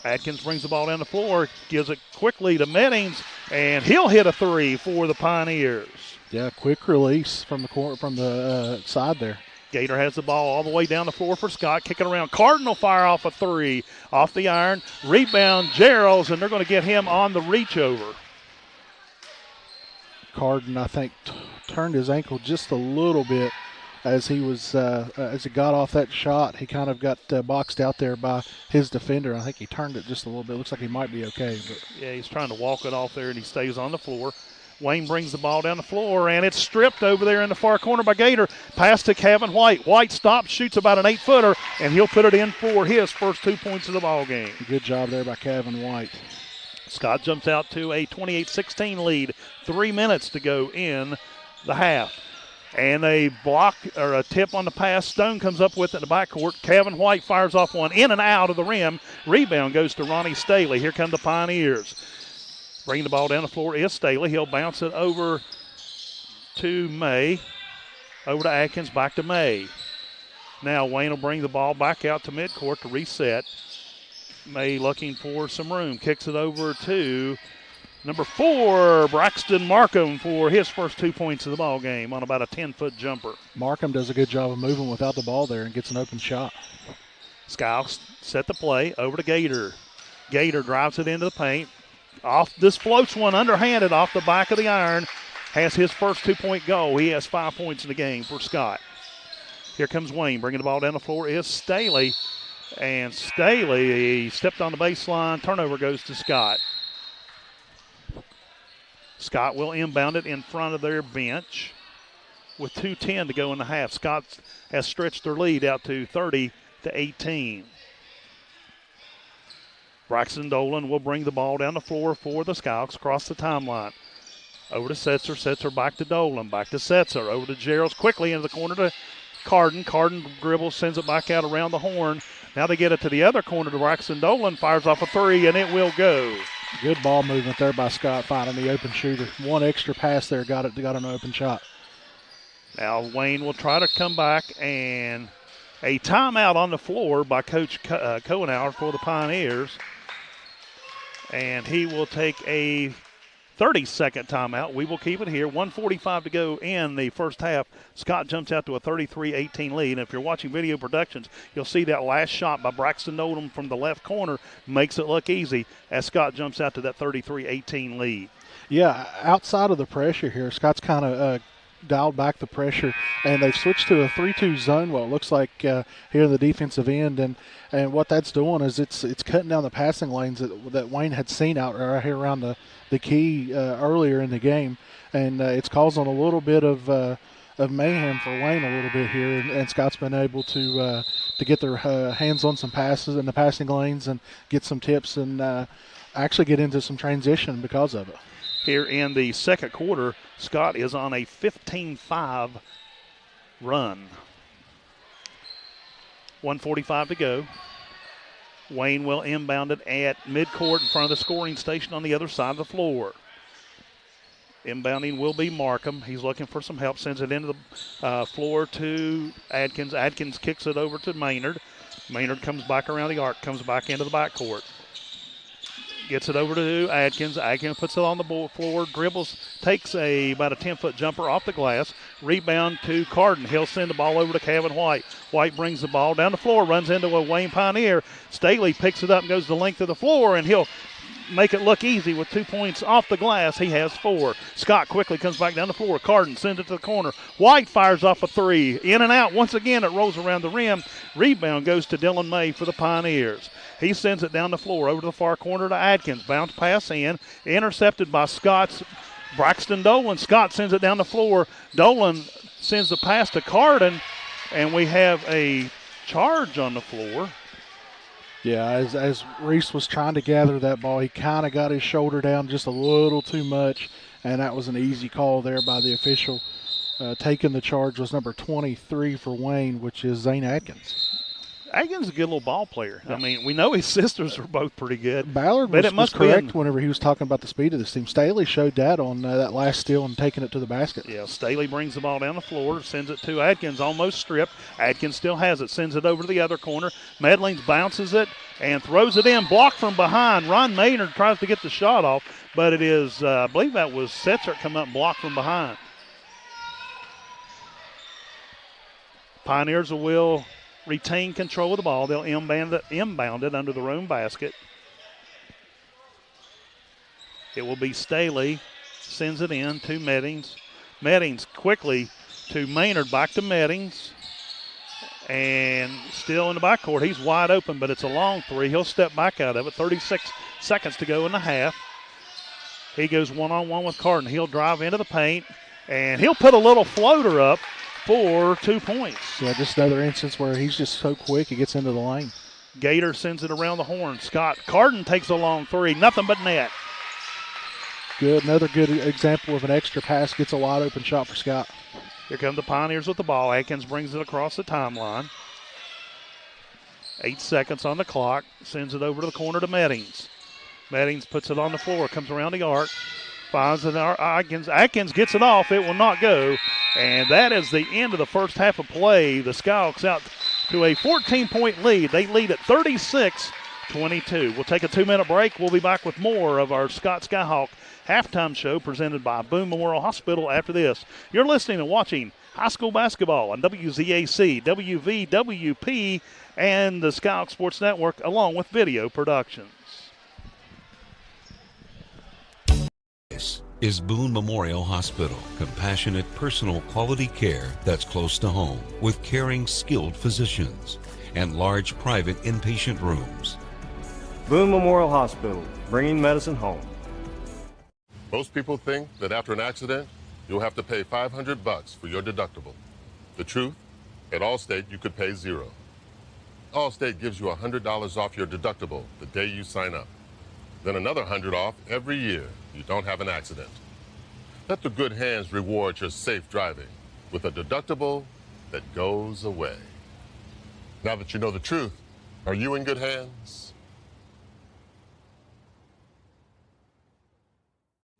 Atkins brings the ball down the floor, gives it quickly to Meddings, and he'll hit a three for the Pioneers. Yeah, quick release from the side there. Gator has the ball all the way down the floor for Scott. Kicking around. Cardinal fire off a three. Off the iron. Rebound, Gerald's, and they're going to get him on the reach over. Carden, I think, turned his ankle just a little bit as he was as he got off that shot. He kind of got boxed out there by his defender. I think he turned it just a little bit. Looks like he might be okay. But yeah, he's trying to walk it off there, and he stays on the floor. Wayne brings the ball down the floor, and it's stripped over there in the far corner by Gator. Pass to Kevin White. White stops, shoots about an 8-footer, and he'll put it in for his first 2 points of the ball game. Good job there by Kevin White. Scott jumps out to a 28-16 lead. 3 minutes to go in the half. And a block or a tip on the pass. Stone comes up with it in the backcourt. Kevin White fires off one in and out of the rim. Rebound goes to Ronnie Staley. Here come the Pioneers. Bringing the ball down the floor is Staley. He'll bounce it over to May. Over to Atkins, back to May. Now Wayne will bring the ball back out to midcourt to reset. May looking for some room. Kicks it over to number 4, Braxton Markham, for his first 2 points of the ball game on about a 10-foot jumper. Markham does a good job of moving without the ball there and gets an open shot. Skyhawks set the play over to Gator. Gator drives it into the paint. Off this floats one underhanded off the back of the iron. Has his first 2-point goal. He has 5 points in the game for Scott. Here comes Wayne. Bringing the ball down the floor is Staley. And Staley, he stepped on the baseline. Turnover goes to Scott. Scott will inbound it in front of their bench with 2:10 to go in the half. Scott has stretched their lead out to 30-18. Braxton Dolan will bring the ball down the floor for the Skyhawks across the timeline. Over to Setzer. Setzer back to Dolan. Back to Setzer. Over to Gerald. Quickly into the corner to Carden. Carden dribbles, sends it back out around the horn. Now they get it to the other corner to Braxton Dolan. Fires off a three, and it will go. Good ball movement there by Scott, finding the open shooter. One extra pass there, got an open shot. Now Wayne will try to come back, and a timeout on the floor by Coach Cohenauer for the Pioneers. And he will take a 30-second timeout. We will keep it here. 1:45 to go in the first half. Scott jumps out to a 33-18 lead. And if you're watching video productions, you'll see that last shot by Braxton Nolan from the left corner makes it look easy as Scott jumps out to that 33-18 lead. Yeah, outside of the pressure here, Scott's kind of dialed back the pressure, and they've switched to a 3-2 zone, what it looks like here in the defensive end. And what that's doing is it's cutting down the passing lanes that Wayne had seen out right here around the key earlier in the game, and it's causing a little bit of mayhem for Wayne a little bit here, and Scott's been able to get their hands on some passes in the passing lanes and get some tips and actually get into some transition because of it. Here in the second quarter, Scott is on a 15-5 run. 1:45 to go. Wayne will inbound it at midcourt in front of the scoring station on the other side of the floor. Inbounding will be Markham. He's looking for some help. Sends it into the floor to Adkins. Adkins kicks it over to Maynard. Maynard comes back around the arc, comes back into the backcourt. Gets it over to Adkins. Adkins puts it on the floor, dribbles, takes about a 10-foot jumper off the glass. Rebound to Carden. He'll send the ball over to Kevin White. White brings the ball down the floor, runs into a Wayne Pioneer. Staley picks it up and goes the length of the floor, and he'll make it look easy with 2 points off the glass. He has 4. Scott quickly comes back down the floor. Carden sends it to the corner. White fires off a 3. In and out. Once again, it rolls around the rim. Rebound goes to Dylan May for the Pioneers. He sends it down the floor over to the far corner to Adkins. Bounce pass in. Intercepted by Scott's Braxton Dolan. Scott sends it down the floor. Dolan sends the pass to Carden, and we have a charge on the floor. Yeah, as Reese was trying to gather that ball, he kind of got his shoulder down just a little too much, and that was an easy call there by the official. Taking the charge was number 23 for Wayne, which is Zane Adkins. Agin's a good little ball player. Yeah. I mean, we know his sisters are both pretty good. Ballard was correct whenever he was talking about the speed of this team. Staley showed that on that last steal and taking it to the basket. Yeah, Staley brings the ball down the floor, sends it to Adkins, almost stripped. Adkins still has it, sends it over to the other corner. Medlings bounces it and throws it in, blocked from behind. Ron Maynard tries to get the shot off, but it is, I believe that was Setzer come up and blocked from behind. Pioneers will retain control of the ball. They'll inbound it under the room basket. It will be Staley. Sends it in to Meddings. Meddings quickly to Maynard. Back to Meddings. And still in the backcourt. He's wide open, but it's a long three. He'll step back out of it. 36 seconds to go in the half. He goes one-on-one with Carden. He'll drive into the paint, and he'll put a little floater up for 2 points. Yeah, just another instance where he's just so quick he gets into the lane. Gator sends it around the horn. Scott Carden takes a long three. Nothing but net. Good. Another good example of an extra pass. Gets a wide open shot for Scott. Here come the Pioneers with the ball. Atkins brings it across the timeline. 8 seconds on the clock. Sends it over to the corner to Meddings. Meddings puts it on the floor. Comes around the arc. Finds it. Atkins gets it off. It will not go. And that is the end of the first half of play. The Skyhawks out to a 14-point lead. They lead at 36-22. We'll take a 2-minute break. We'll be back with more of our Scott Skyhawk halftime show presented by Boone Memorial Hospital after this. You're listening and watching high school basketball on WZAC, WVWP, and the Skyhawk Sports Network, along with video productions. This is Boone Memorial Hospital. Compassionate, personal, quality care that's close to home with caring, skilled physicians and large private inpatient rooms. Boone Memorial Hospital, bringing medicine home. Most people think that after an accident, you'll have to pay $500 for your deductible. The truth, at Allstate, you could pay $0. Allstate gives you $100 off your deductible the day you sign up. Then another $100 off every year you don't have an accident. Let the good hands reward your safe driving with a deductible that goes away. Now that you know the truth, are you in good hands?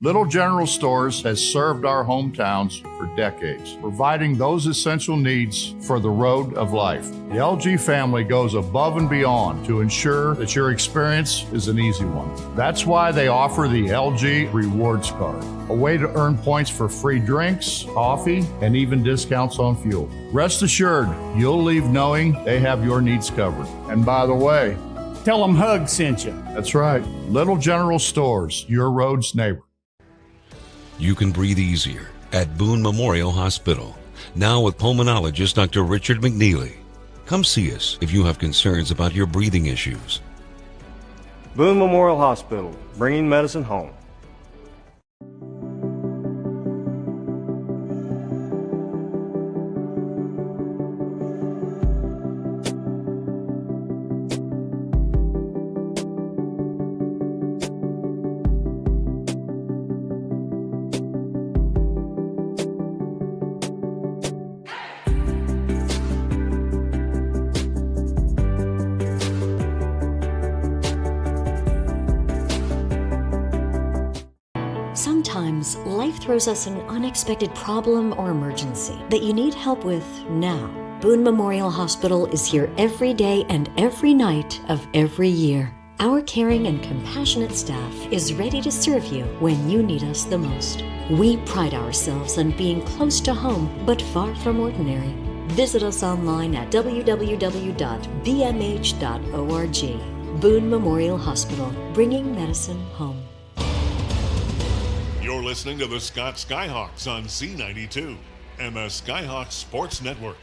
Little General Stores has served our hometowns for decades, providing those essential needs for the road of life. The LG family goes above and beyond to ensure that your experience is an easy one. That's why they offer the LG Rewards Card, a way to earn points for free drinks, coffee, and even discounts on fuel. Rest assured, you'll leave knowing they have your needs covered. And by the way, tell them Hug sent you. That's right. Little General Stores, your road's neighbor. You can breathe easier at Boone Memorial Hospital. Now with pulmonologist Dr. Richard McNeely. Come see us if you have concerns about your breathing issues. Boone Memorial Hospital, bringing medicine home. Sometimes life throws us an unexpected problem or emergency that you need help with now. Boone Memorial Hospital is here every day and every night of every year. Our caring and compassionate staff is ready to serve you when you need us the most. We pride ourselves on being close to home, but far from ordinary. Visit us online at www.bmh.org. Boone Memorial Hospital, bringing medicine home. You're listening to the Scott Skyhawks on C92 and the Skyhawks Sports Network.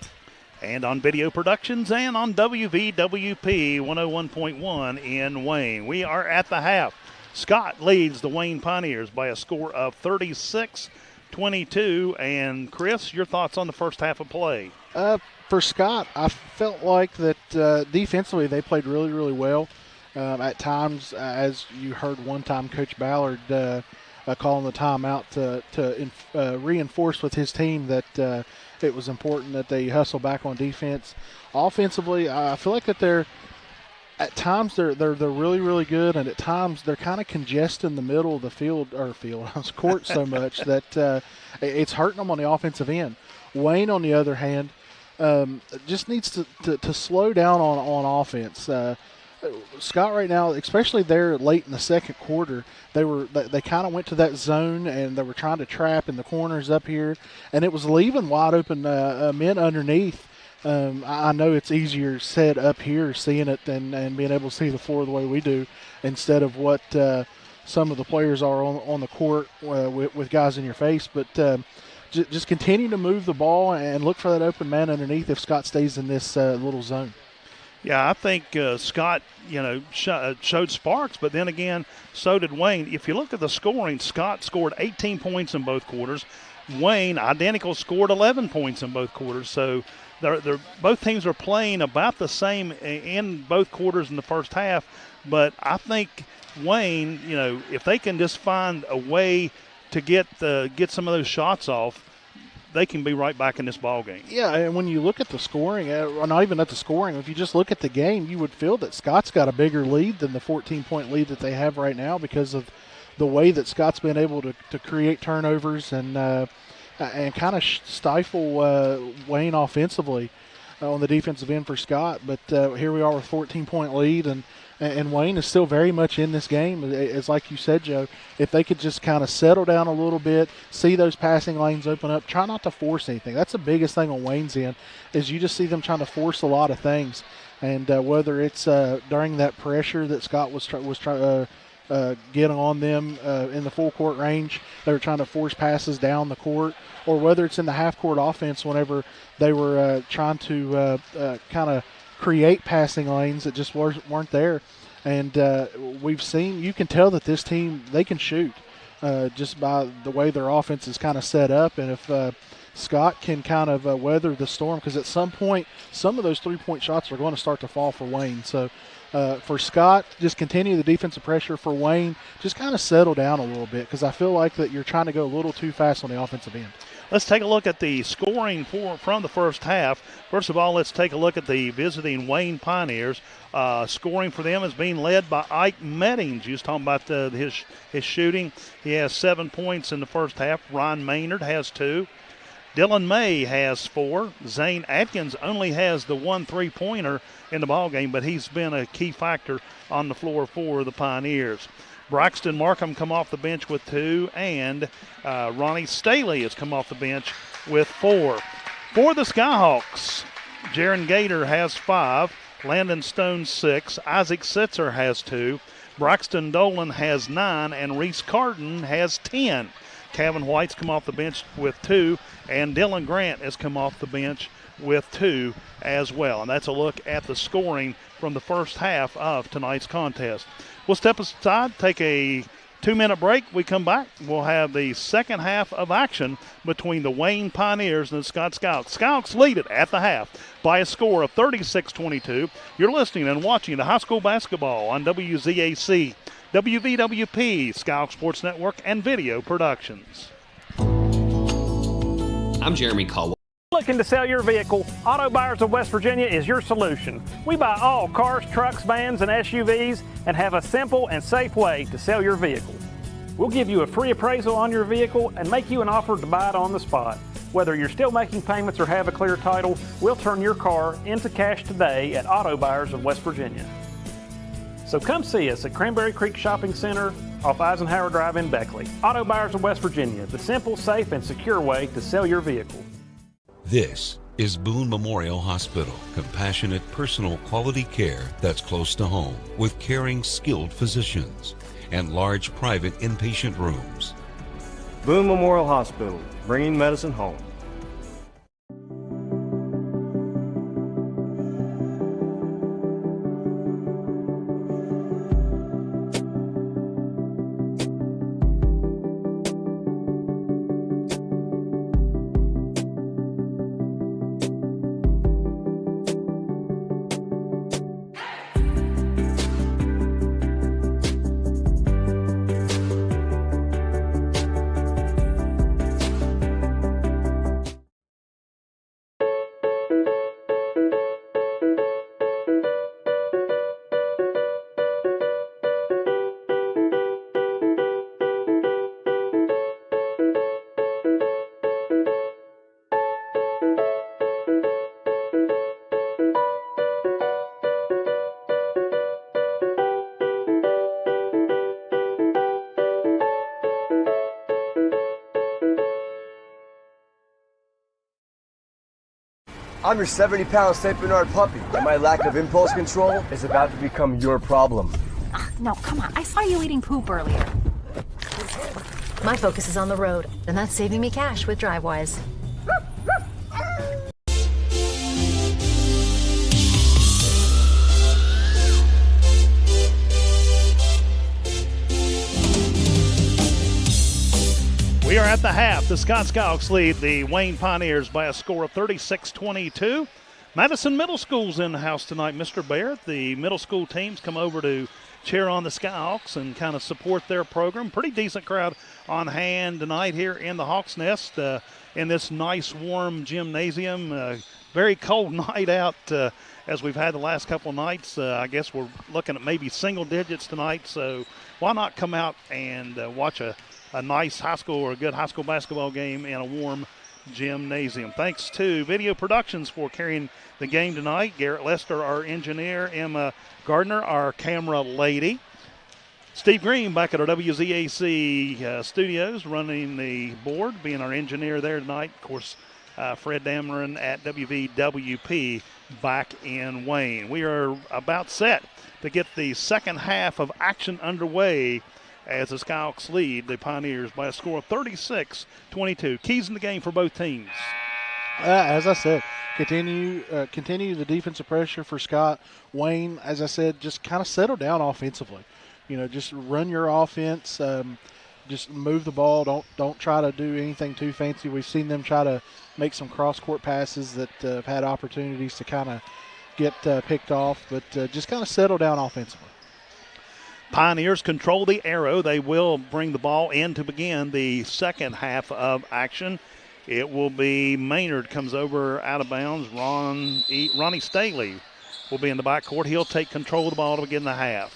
And on video productions and on WVWP 101.1 in Wayne. We are at the half. Scott leads the Wayne Pioneers by a score of 36-22. And Chris, your thoughts on the first half of play? For Scott, I felt like that defensively they played really, really well. At times, as you heard one time, Coach Ballard calling the timeout to reinforce with his team that it was important that they hustle back on defense. Offensively, I feel like that at times they're really, really good, and at times they're kind of congesting the middle of the court so much that it's hurting them on the offensive end. Wayne, on the other hand, just needs to slow down on offense. Scott right now, especially there late in the second quarter, they kind of went to that zone and they were trying to trap in the corners up here, and it was leaving wide open men underneath. I know it's easier said up here seeing it and being able to see the floor the way we do instead of what some of the players are on the court with guys in your face, but just continue to move the ball and look for that open man underneath if Scott stays in this little zone. Yeah, I think Scott, showed sparks, but then again, so did Wayne. If you look at the scoring, Scott scored 18 points in both quarters. Wayne, identical, scored 11 points in both quarters. So they're both teams are playing about the same in both quarters in the first half. But I think Wayne, if they can just find a way to get some of those shots off, they can be right back in this ball game. Yeah, and when you look at the scoring, or not even at the scoring, if you just look at the game, you would feel that Scott's got a bigger lead than the 14-point lead that they have right now because of the way that Scott's been able to create turnovers and kind of stifle Wayne offensively on the defensive end for Scott. But here we are with 14-point lead, and Wayne is still very much in this game. It's like you said, Joe, if they could just kind of settle down a little bit, see those passing lanes open up, try not to force anything. That's the biggest thing on Wayne's end is you just see them trying to force a lot of things. And whether it's during that pressure that Scott was trying getting on them in the full court range, they were trying to force passes down the court, or whether it's in the half-court offense whenever they were trying to kind of create passing lanes that just weren't there. And we've seen, you can tell that this team, they can shoot just by the way their offense is kind of set up. And if Scott can kind of weather the storm, because at some point, some of those three-point shots are going to start to fall for Wayne. So for Scott, just continue the defensive pressure. For Wayne, just kind of settle down a little bit, because I feel like that you're trying to go a little too fast on the offensive end. Let's take a look at the scoring from the first half. First of all, let's take a look at the visiting Wayne Pioneers. Scoring for them is being led by Ike Meddings. You was talking about his shooting. He has 7 points in the first half. Ryan Maynard has 2. Dylan May has 4. Zane Atkins only has the 1 3-pointer in the ballgame, but he's been a key factor on the floor for the Pioneers. Braxton Markham come off the bench with 2, and Ronnie Staley has come off the bench with 4. For the Skyhawks, Jaron Gator has 5, Landon Stone 6, Isaac Sitzer has 2, Braxton Dolan has 9, and Reese Carden has 10. Kevin White's come off the bench with 2, and Dylan Grant has come off the bench with 2 as well. And that's a look at the scoring from the first half of tonight's contest. We'll step aside, take a 2-minute break. We come back, we'll have the second half of action between the Wayne Pioneers and the Scott Skyhawks. Skyhawks lead it at the half by a score of 36-22. You're listening and watching the high school basketball on WZAC, WVWP, Skyhawks Sports Network, and Video Productions. I'm Jeremy Caldwell. Looking to sell your vehicle? Auto Buyers of West Virginia is your solution. We buy all cars, trucks, vans, and SUVs and have a simple and safe way to sell your vehicle. We'll give you a free appraisal on your vehicle and make you an offer to buy it on the spot. Whether you're still making payments or have a clear title, we'll turn your car into cash today at Auto Buyers of West Virginia. So come see us at Cranberry Creek Shopping Center off Eisenhower Drive in Beckley. Auto Buyers of West Virginia, the simple, safe, and secure way to sell your vehicle. This is Boone Memorial Hospital. Compassionate, personal, quality care that's close to home with caring, skilled physicians and large private inpatient rooms. Boone Memorial Hospital, bringing medicine home. I'm your 70-pound St. Bernard puppy, and my lack of impulse control is about to become your problem. No, come on. I saw you eating poop earlier. My focus is on the road, and that's saving me cash with DriveWise. We are at the half. The Scott Skyhawks lead the Wayne Pioneers by a score of 36-22. Madison Middle School's in the house tonight, Mr. Barrett. The middle school teams come over to cheer on the Skyhawks and kind of support their program. Pretty decent crowd on hand tonight here in the Hawks Nest in this nice warm gymnasium. Very cold night out as we've had the last couple of nights. I guess we're looking at maybe single digits tonight, so why not come out and watch a nice high school or a good high school basketball game in a warm gymnasium. Thanks to Video Productions for carrying the game tonight. Garrett Lester, our engineer. Emma Gardner, our camera lady. Steve Green back at our WZAC studios running the board, being our engineer there tonight. Of course, Fred Dameron at WVWP back in Wayne. We are about set to get the second half of action underway as the Skyhawks lead the Pioneers by a score of 36-22. Keys in the game for both teams. As I said, continue the defensive pressure for Scott. Wayne, as I said, just kind of settle down offensively. You know, just run your offense. Just move the ball. Don't try to do anything too fancy. We've seen them try to make some cross-court passes that have had opportunities to kind of get picked off, but just kind of settle down offensively. Pioneers control the arrow. They will bring the ball in to begin the second half of action. It will be Maynard comes over out of bounds. Ronnie Staley will be in the backcourt. He'll take control of the ball to begin the half.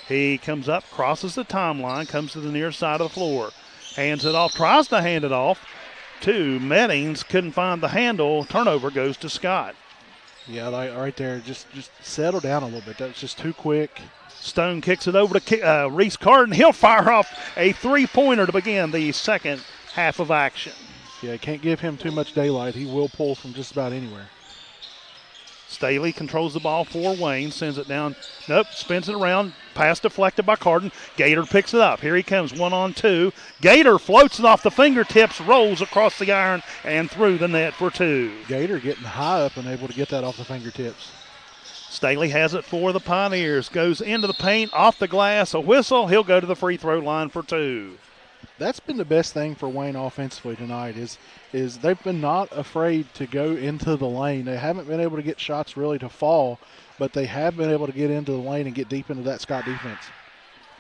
He comes up, crosses the timeline, comes to the near side of the floor. Hands it off, tries to hand it off to Meddings. Couldn't find the handle. Turnover goes to Scott. Yeah, right there. Just settle down a little bit. That's just too quick. Stone kicks it over to Reese Carden. He'll fire off a three-pointer to begin the second half of action. Yeah, can't give him too much daylight. He will pull from just about anywhere. Staley controls the ball for Wayne, sends it down. Nope, spins it around. Pass deflected by Carden. Gator picks it up. Here he comes, 1-on-2. Gator floats it off the fingertips, rolls across the iron, and through the net for two. Gator getting high up and able to get that off the fingertips. Staley has it for the Pioneers. Goes into the paint, off the glass, a whistle. He'll go to the free throw line for two. That's been the best thing for Wayne offensively tonight is they've been not afraid to go into the lane. They haven't been able to get shots really to fall, but they have been able to get into the lane and get deep into that Scott defense.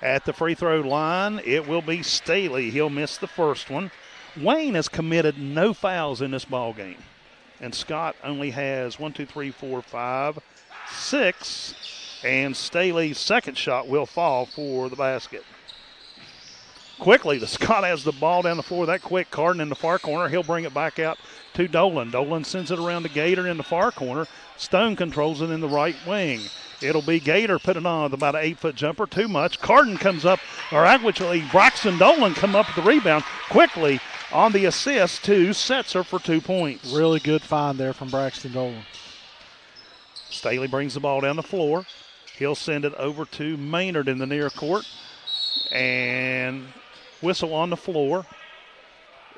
At the free throw line, it will be Staley. He'll miss the first one. Wayne has committed no fouls in this ball game, and Scott only has 6, and Staley's second shot will fall for the basket. Quickly, the Scott has the ball down the floor that quick. Carden in the far corner. He'll bring it back out to Dolan. Dolan sends it around to Gator in the far corner. Stone controls it in the right wing. It'll be Gator putting on with about an 8-foot jumper. Too much. Carden comes up, or actually Braxton Dolan come up with the rebound quickly on the assist to Setzer for 2 points. Really good find there from Braxton Dolan. Staley brings the ball down the floor. He'll send it over to Maynard in the near court. And whistle on the floor.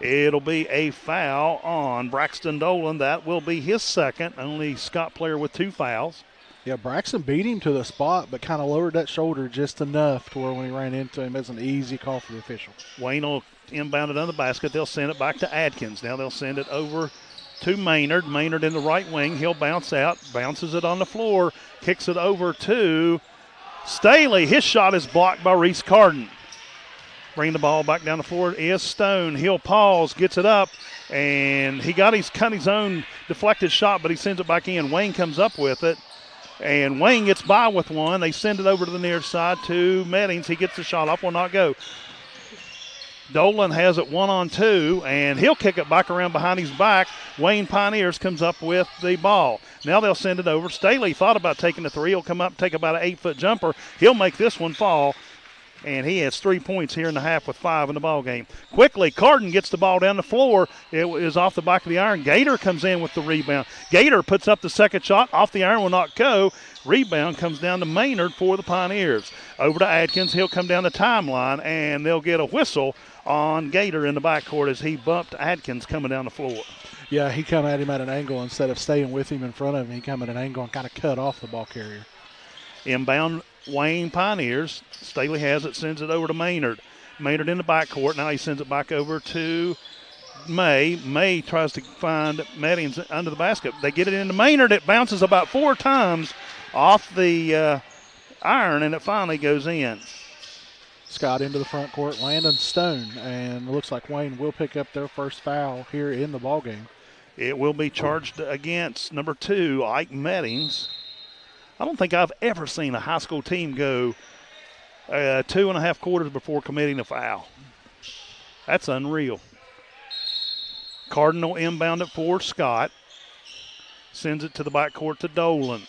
It'll be a foul on Braxton Dolan. That will be his second. Only Scott player with 2 fouls. Yeah, Braxton beat him to the spot, but kind of lowered that shoulder just enough to where when he ran into him, it's an easy call for the official. Wayne will inbound it on the basket. They'll send it back to Adkins. Now they'll send it over to Maynard. Maynard in the right wing. He'll bounce out, bounces it on the floor, kicks it over to Staley. His shot is blocked by Reese Carden. Bring the ball back down the floor is Stone. He'll pause, gets it up, and he got his own deflected shot, but he sends it back in. Wayne comes up with it, and Wayne gets by with one. They send it over to the near side to Meddings. He gets the shot off, will not go. Dolan has it 1-on-2, and he'll kick it back around behind his back. Wayne Pioneers comes up with the ball. Now they'll send it over. Staley thought about taking the three. He'll come up, take about an 8-foot jumper. He'll make this one fall. and he has 3 points here in the half with 5 in the ball game. Quickly, Carden gets the ball down the floor. It is off the back of the iron. Gator comes in with the rebound. Gator puts up the second shot. Off the iron, will not go. Rebound comes down to Maynard for the Pioneers. Over to Adkins. He'll come down the timeline, and they'll get a whistle on Gator in the backcourt as he bumped Adkins coming down the floor. Yeah, he come at him at an angle instead of staying with him in front of him. He come at an angle and kind of cut off the ball carrier. Inbound Wayne Pioneers. Staley has it, sends it over to Maynard. Maynard in the backcourt. Now he sends it back over to May. May tries to find Meddings under the basket. They get it into Maynard. It bounces about 4 times off the iron, and it finally goes in. Scott into the front court, Landon Stone, and it looks like Wayne will pick up their first foul here in the ball game. It will be charged against number 2, Ike Meddings. I don't think I've ever seen a high school team go 2.5 quarters before committing a foul. That's unreal. Cardinal inbound it for Scott. Sends it to the backcourt to Dolan.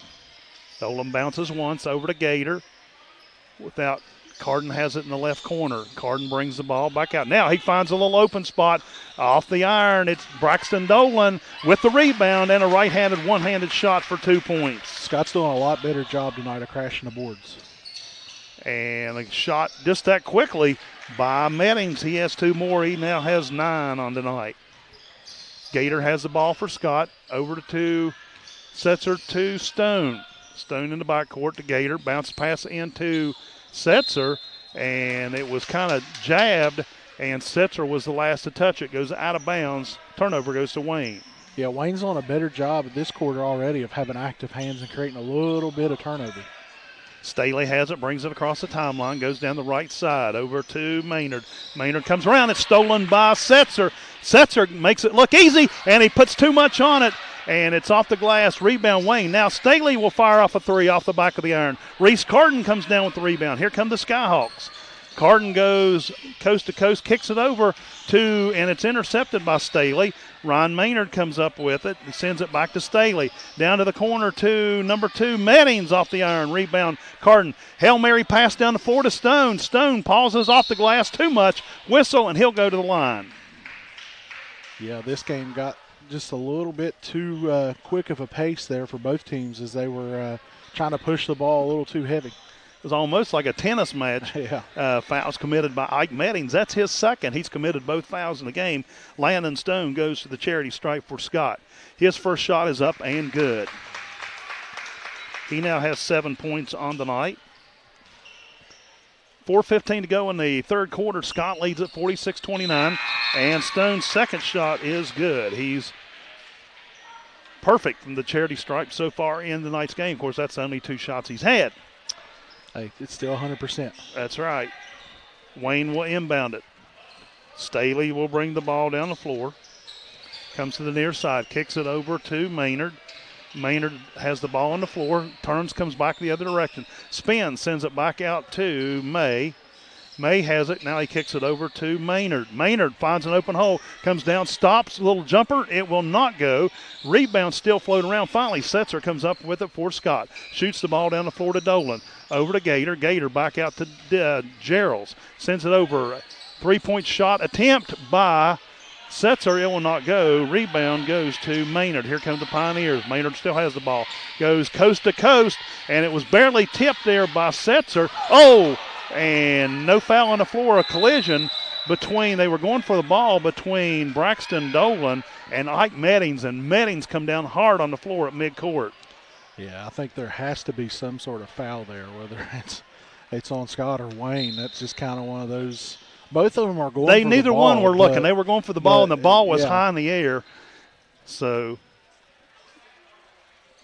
Dolan bounces once over to Gator. Without Carden has it in the left corner. Carden brings the ball back out. Now he finds a little open spot off the iron. It's Braxton Dolan with the rebound and a right-handed, one-handed shot for 2 points. Scott's doing a lot better job tonight of crashing the boards. And a shot just that quickly by Meddings. He has 2 more. He now has 9 on tonight. Gator has the ball for Scott. Over to Setzer to Stone. Stone in the backcourt to Gator. Bounce pass into Setzer, and it was kind of jabbed, and Setzer was the last to touch it. Goes out of bounds. Turnover goes to Wayne. Yeah, Wayne's on a better job at this quarter already of having active hands and creating a little bit of turnover. Staley has it, brings it across the timeline, goes down the right side over to Maynard. Maynard comes around. It's stolen by Setzer. Setzer makes it look easy, and he puts too much on it, and it's off the glass. Rebound Wayne. Now Staley will fire off a 3 off the back of the iron. Reese Carden comes down with the rebound. Here come the Skyhawks. Carden goes coast to coast, kicks it over to, and it's intercepted by Staley. Ryan Maynard comes up with it. He sends it back to Staley. Down to the corner to number 2, Meddings off the iron. Rebound, Carden. Hail Mary pass down the floor to Stone. Stone pauses off the glass too much. Whistle, and he'll go to the line. Yeah, this game got just a little bit too quick of a pace there for both teams as they were trying to push the ball a little too heavy. It was almost like a tennis match. Yeah. Fouls committed by Ike Meddings. That's his second. He's committed both fouls in the game. Landon Stone goes to the charity stripe for Scott. His first shot is up and good. He now has 7 points on the night. 4:15 to go in the third quarter. Scott leads at 46-29, and Stone's second shot is good. He's perfect from the charity stripe so far in the night's game. Of course, that's the only 2 shots he's had. Hey, it's still 100%. That's right. Wayne will inbound it. Staley will bring the ball down the floor. Comes to the near side, kicks it over to Maynard. Maynard has the ball on the floor, turns, comes back the other direction. Spins, sends it back out to May. May has it. Now he kicks it over to Maynard. Maynard finds an open hole, comes down, stops, a little jumper. It will not go. Rebound still floating around. Finally, Setzer comes up with it for Scott. Shoots the ball down the floor to Dolan. Over to Gator. Gator back out to Geralds. Sends it over. 3-point shot attempt by Setzer. It will not go. Rebound goes to Maynard. Here comes the Pioneers. Maynard still has the ball. Goes coast to coast, and it was barely tipped there by Setzer. Oh, and no foul on the floor. A collision between, they were going for the ball between Braxton Dolan and Ike Meddings, and Meddings come down hard on the floor at midcourt. Yeah, I think there has to be some sort of foul there, whether it's on Scott or Wayne. That's just kind of one of those. Both of them are going for the ball. Neither one were looking. They were going for the ball, and the ball was high in the air. So,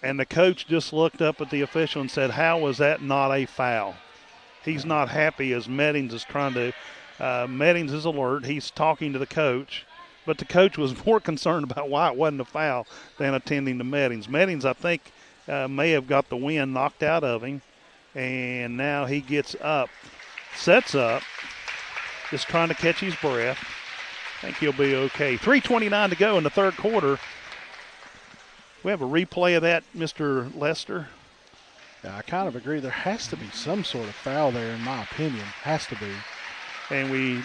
and the coach just looked up at the official and said, how was that not a foul? He's not happy as Meddings is trying to. Meddings is alert. He's talking to the coach. But the coach was more concerned about why it wasn't a foul than attending to Meddings. Meddings, I think, may have got the wind knocked out of him. And now he gets up, sets up, just trying to catch his breath. I think he'll be okay. 3:29 to go in the third quarter. We have a replay of that, Mr. Lester. I kind of agree. There has to be some sort of foul there, in my opinion. Has to be. And we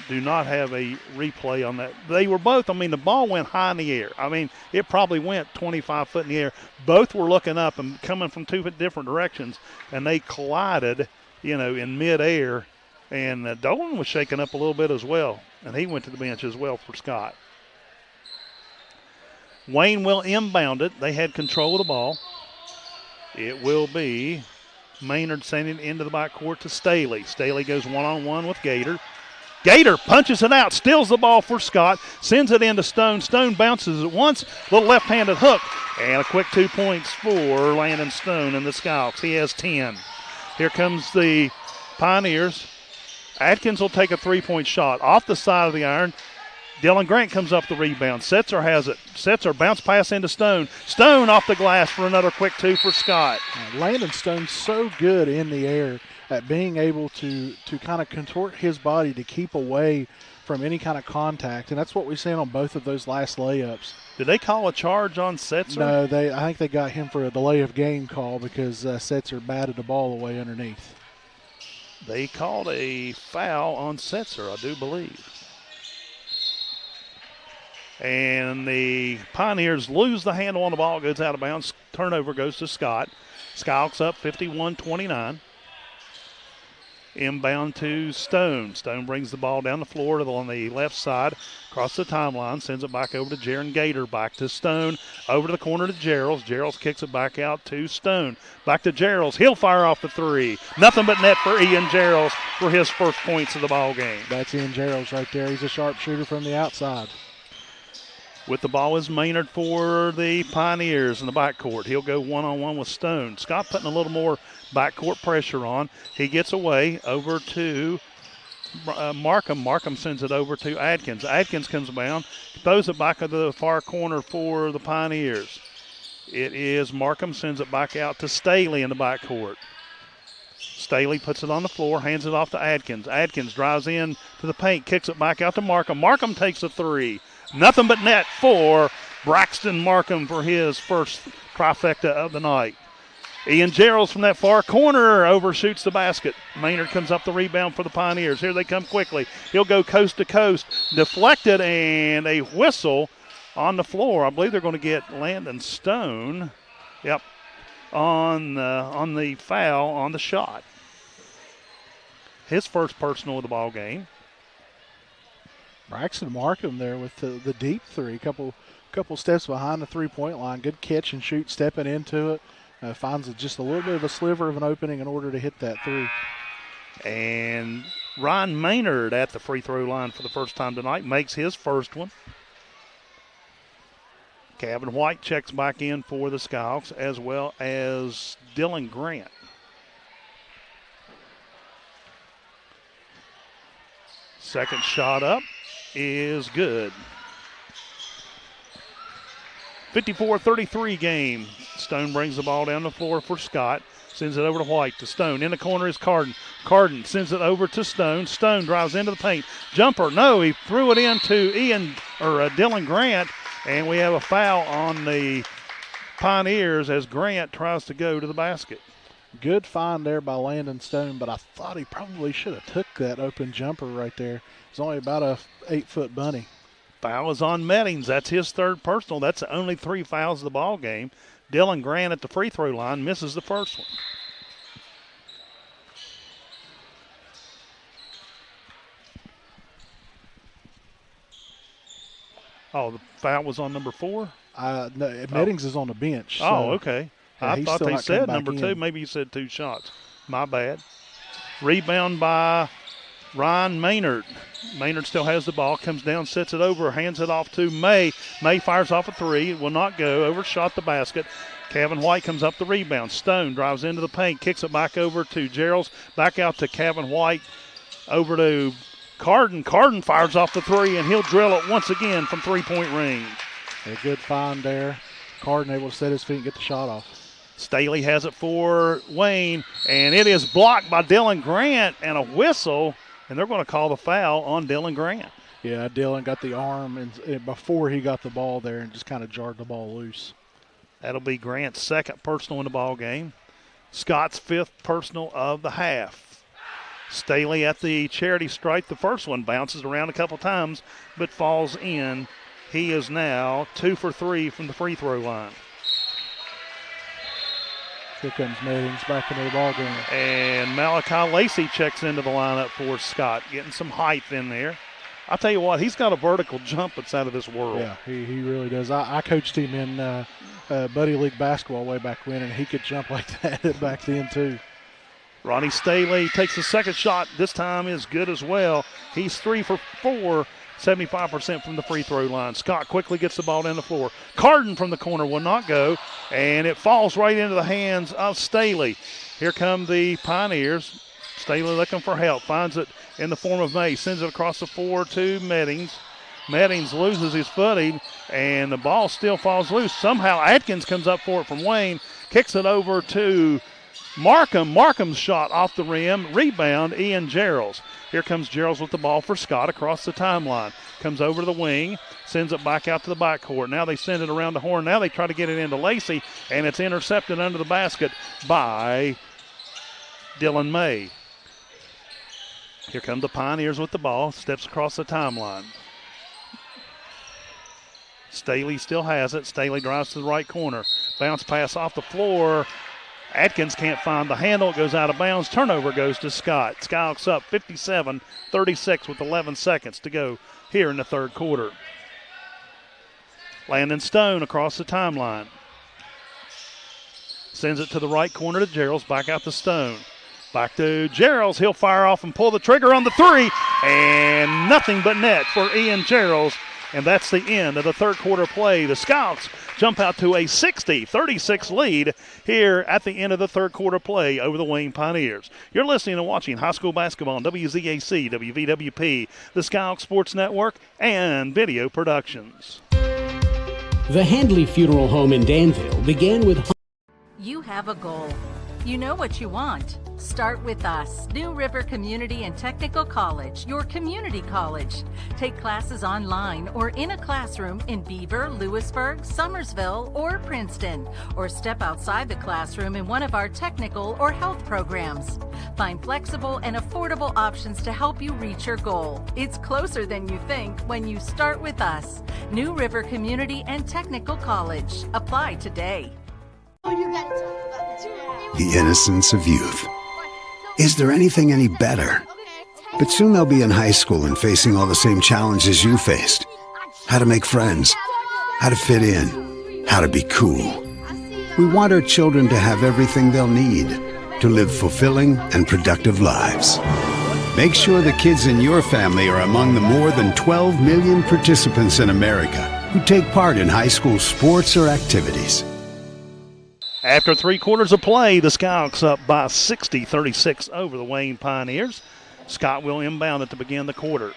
do not have a replay on that. They were both, the ball went high in the air. It probably went 25 foot in the air. Both were looking up and coming from two different directions, and they collided, in midair. And Dolan was shaken up a little bit as well, and he went to the bench as well for Scott. Wayne will inbound it. They had control of the ball. It will be Maynard sending it into the backcourt to Staley. Staley goes one-on-one with Gator. Gator punches it out, steals the ball for Scott, sends it into Stone. Stone bounces it once, little left-handed hook, and a quick 2 points for Landon Stone and the Skyhawks. He has 10. Here comes the Pioneers. Atkins will take a three-point shot off the side of the iron. Dylan Grant comes up the rebound. Setzer has it. Setzer bounce pass into Stone. Stone off the glass for another quick two for Scott. Landon Stone's so good in the air at being able to kind of contort his body to keep away from any kind of contact, and that's what we've seen on both of those last layups. Did they call a charge on Setzer? No, I think they got him for a delay of game call because Setzer batted the ball away underneath. They called a foul on Setzer, I do believe. And the Pioneers lose the handle on the ball, goes out of bounds. Turnover goes to Scott. Skyhawks up 51-29. Inbound to Stone. Stone brings the ball down the floor on the left side, across the timeline, sends it back over to Jaron Gator, back to Stone, over to the corner to Gerald. Gerald kicks it back out to Stone. Back to Gerald. He'll fire off the three. Nothing but net for Ian Gerald for his first points of the ball game. That's Ian Gerald right there. He's a sharpshooter from the outside. With the ball is Maynard for the Pioneers in the backcourt. He'll go one-on-one with Stone. Scott putting a little more backcourt pressure on. He gets away over to Markham. Markham sends it over to Adkins. Adkins comes down, throws it back into the far corner for the Pioneers. It is Markham sends it back out to Staley in the backcourt. Staley puts it on the floor, hands it off to Adkins. Adkins drives in to the paint, kicks it back out to Markham. Markham takes a three. Nothing but net for Braxton Markham for his first trifecta of the night. Ian Gerald from that far corner overshoots the basket. Maynard comes up the rebound for the Pioneers. Here they come quickly. He'll go coast to coast. Deflected and a whistle on the floor. I believe they're going to get Landon Stone. Yep, on the foul on the shot. His first personal of the ball game. Braxton Markham there with the deep three. Couple steps behind the three-point line. Good catch and shoot, stepping into it. Finds just a little bit of a sliver of an opening in order to hit that three. And Ryan Maynard at the free throw line for the first time tonight makes his first one. Kevin White checks back in for the Skyhawks, as well as Dylan Grant. Second shot up is good. 54-33 game. Stone brings the ball down the floor for Scott. Sends it over to White to Stone. In the corner is Carden. Carden sends it over to Stone. Stone drives into the paint. Jumper. No, he threw it into Dylan Grant. And we have a foul on the Pioneers as Grant tries to go to the basket. Good find there by Landon Stone, but I thought he probably should have took that open jumper right there. It's only about a 8-foot bunny. Foul is on Mettings. That's his third personal. That's the only 3 fouls of the ball game. Dylan Grant at the free throw line misses the first one. Oh, the foul was on number 4? No, Mettings is on the bench. Oh, okay. Yeah, I thought they said number 2. In. Maybe you said 2 shots. My bad. Rebound by Ryan Maynard. Maynard still has the ball, comes down, sets it over, hands it off to May. May fires off a 3. It will not go. Overshot the basket. Kevin White comes up the rebound. Stone drives into the paint, kicks it back over to Gerald. Back out to Kevin White. Over to Carden. Carden fires off the 3, and he'll drill it once again from three-point range. A good find there. Carden able to set his feet and get the shot off. Staley has it for Wayne, and it is blocked by Dylan Grant, and a whistle, and they're going to call the foul on Dylan Grant. Yeah, Dylan got the arm and before he got the ball there and just kind of jarred the ball loose. That'll be Grant's second personal in the ball game. Scott's 5th personal of the half. Staley at the charity stripe. The first one bounces around a couple times but falls in. He is now 2 for 3 from the free throw line. Here comes Meddings back into the ball game. And Malachi Lacey checks into the lineup for Scott, getting some height in there. I'll tell you what, he's got a vertical jump that's out of this world. Yeah, he really does. I coached him in Buddy League basketball way back when, and he could jump like that back then too. Ronnie Staley takes the second shot. This time is good as well. He's 3 for 4. 75% from the free throw line. Scott quickly gets the ball down the floor. Carden from the corner will not go, and it falls right into the hands of Staley. Here come the Pioneers. Staley looking for help. Finds it in the form of May. Sends it across the floor to Meddings. Meddings loses his footing, and the ball still falls loose. Somehow Atkins comes up for it from Wayne. Kicks it over to Markham. Markham's shot off the rim. Rebound, Ian Geralds. Here comes Geralds with the ball for Scott across the timeline. Comes over to the wing, sends it back out to the backcourt. Now they send it around the horn. Now they try to get it into Lacey, and it's intercepted under the basket by Dylan May. Here come the Pioneers with the ball. Steps across the timeline. Staley still has it. Staley drives to the right corner. Bounce pass off the floor. Atkins can't find the handle. It goes out of bounds. Turnover goes to Scott. Skyhawks up 57-36 with 11 seconds to go here in the third quarter. Landon Stone across the timeline. Sends it to the right corner to Geralds. Back out to Stone. Back to Geralds. He'll fire off and pull the trigger on the three. And nothing but net for Ian Geralds. And that's the end of the third quarter play. The Scouts jump out to a 60-36 lead here at the end of the third quarter play over the Wayne Pioneers. You're listening and watching high school basketball on WZAC, WVWP, the Skyhawks Sports Network, and Video Productions. The Handley Funeral Home in Danville began with... You have a goal. You know what you want. Start with us, New River Community and Technical College, your community college. Take classes online or in a classroom in Beaver, Lewisburg, Summersville, or Princeton, or step outside the classroom in one of our technical or health programs. Find flexible and affordable options to help you reach your goal. It's closer than you think when you start with us, New River Community and Technical College. Apply today. The innocence of youth. Is there anything any better? But soon they'll be in high school and facing all the same challenges you faced. How to make friends, how to fit in, how to be cool. We want our children to have everything they'll need to live fulfilling and productive lives. Make sure the kids in your family are among the more than 12 million participants in America who take part in high school sports or activities. After 3 quarters of play, the Skyhawks up by 60-36 over the Wayne Pioneers. Scott will inbound it to begin the quarter.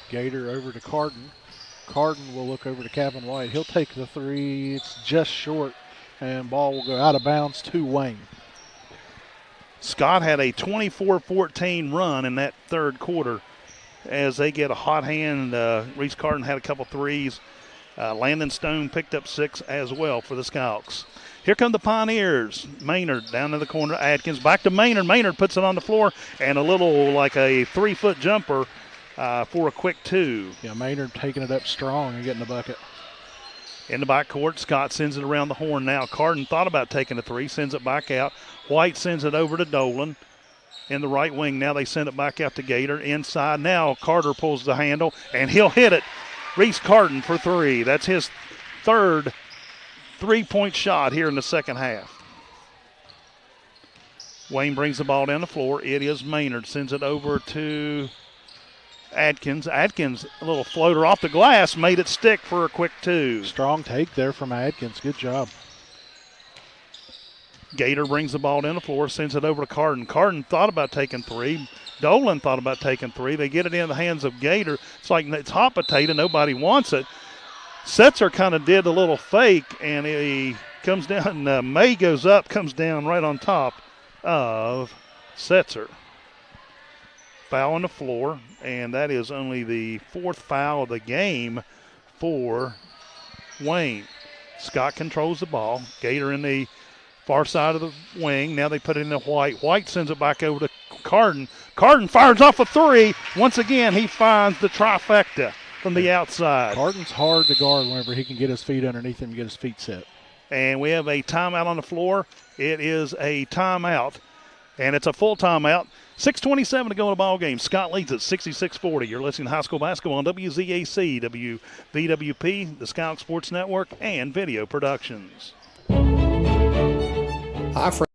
Gator over to Carden. Carden will look over to Kevin White. He'll take the three. It's just short, and ball will go out of bounds to Wayne. Scott had a 24-14 run in that third quarter as they get a hot hand. Reese Carden had a couple threes. Landon Stone picked up 6 as well for the Skyhawks. Here come the Pioneers. Maynard down in the corner. Atkins back to Maynard. Maynard puts it on the floor and a little like a 3-foot jumper for a quick 2. Yeah, Maynard taking it up strong and getting the bucket. In the backcourt, Scott sends it around the horn now. Carden thought about taking a 3, sends it back out. White sends it over to Dolan in the right wing. Now they send it back out to Gator inside. Now Carter pulls the handle, and he'll hit it. Reese Carden for 3. That's his third 3-point shot here in the second half. Wayne brings the ball down the floor. It is Maynard. Sends it over to Atkins. Atkins, a little floater off the glass, made it stick for a quick 2. Strong take there from Atkins. Good job. Gator brings the ball down the floor, sends it over to Carden. Carden thought about taking 3. Dolan thought about taking 3. They get it in the hands of Gator. It's like it's hot potato. Nobody wants it. Setzer kind of did a little fake, and he comes down. May goes up, comes down right on top of Setzer. Foul on the floor, and that is only the 4th foul of the game for Wayne. Scott controls the ball. Gator in the far side of the wing. Now they put it into White. White sends it back over to Carden. Carden fires off a three. Once again, he finds the trifecta from the outside. Carden's hard to guard whenever he can get his feet underneath him and get his feet set. And we have a timeout on the floor. It is a timeout, and it's a full timeout. 6:27 to go in the ball game. Scott leads at 66-40. You're listening to high school basketball on WZAC, WVWP, the Skyhawks Sports Network, and Video Productions. Hi, friends.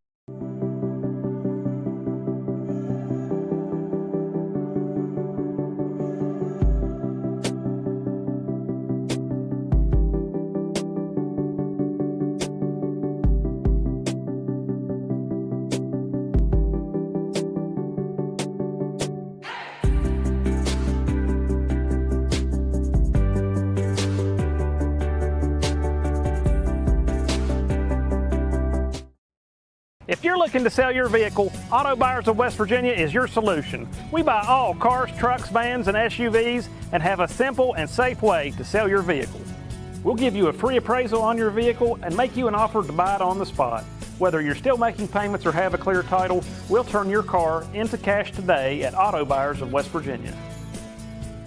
If you're looking to sell your vehicle, Auto Buyers of West Virginia is your solution. We buy all cars, trucks, vans, and SUVs and have a simple and safe way to sell your vehicle. We'll give you a free appraisal on your vehicle and make you an offer to buy it on the spot. Whether you're still making payments or have a clear title, we'll turn your car into cash today at Auto Buyers of West Virginia.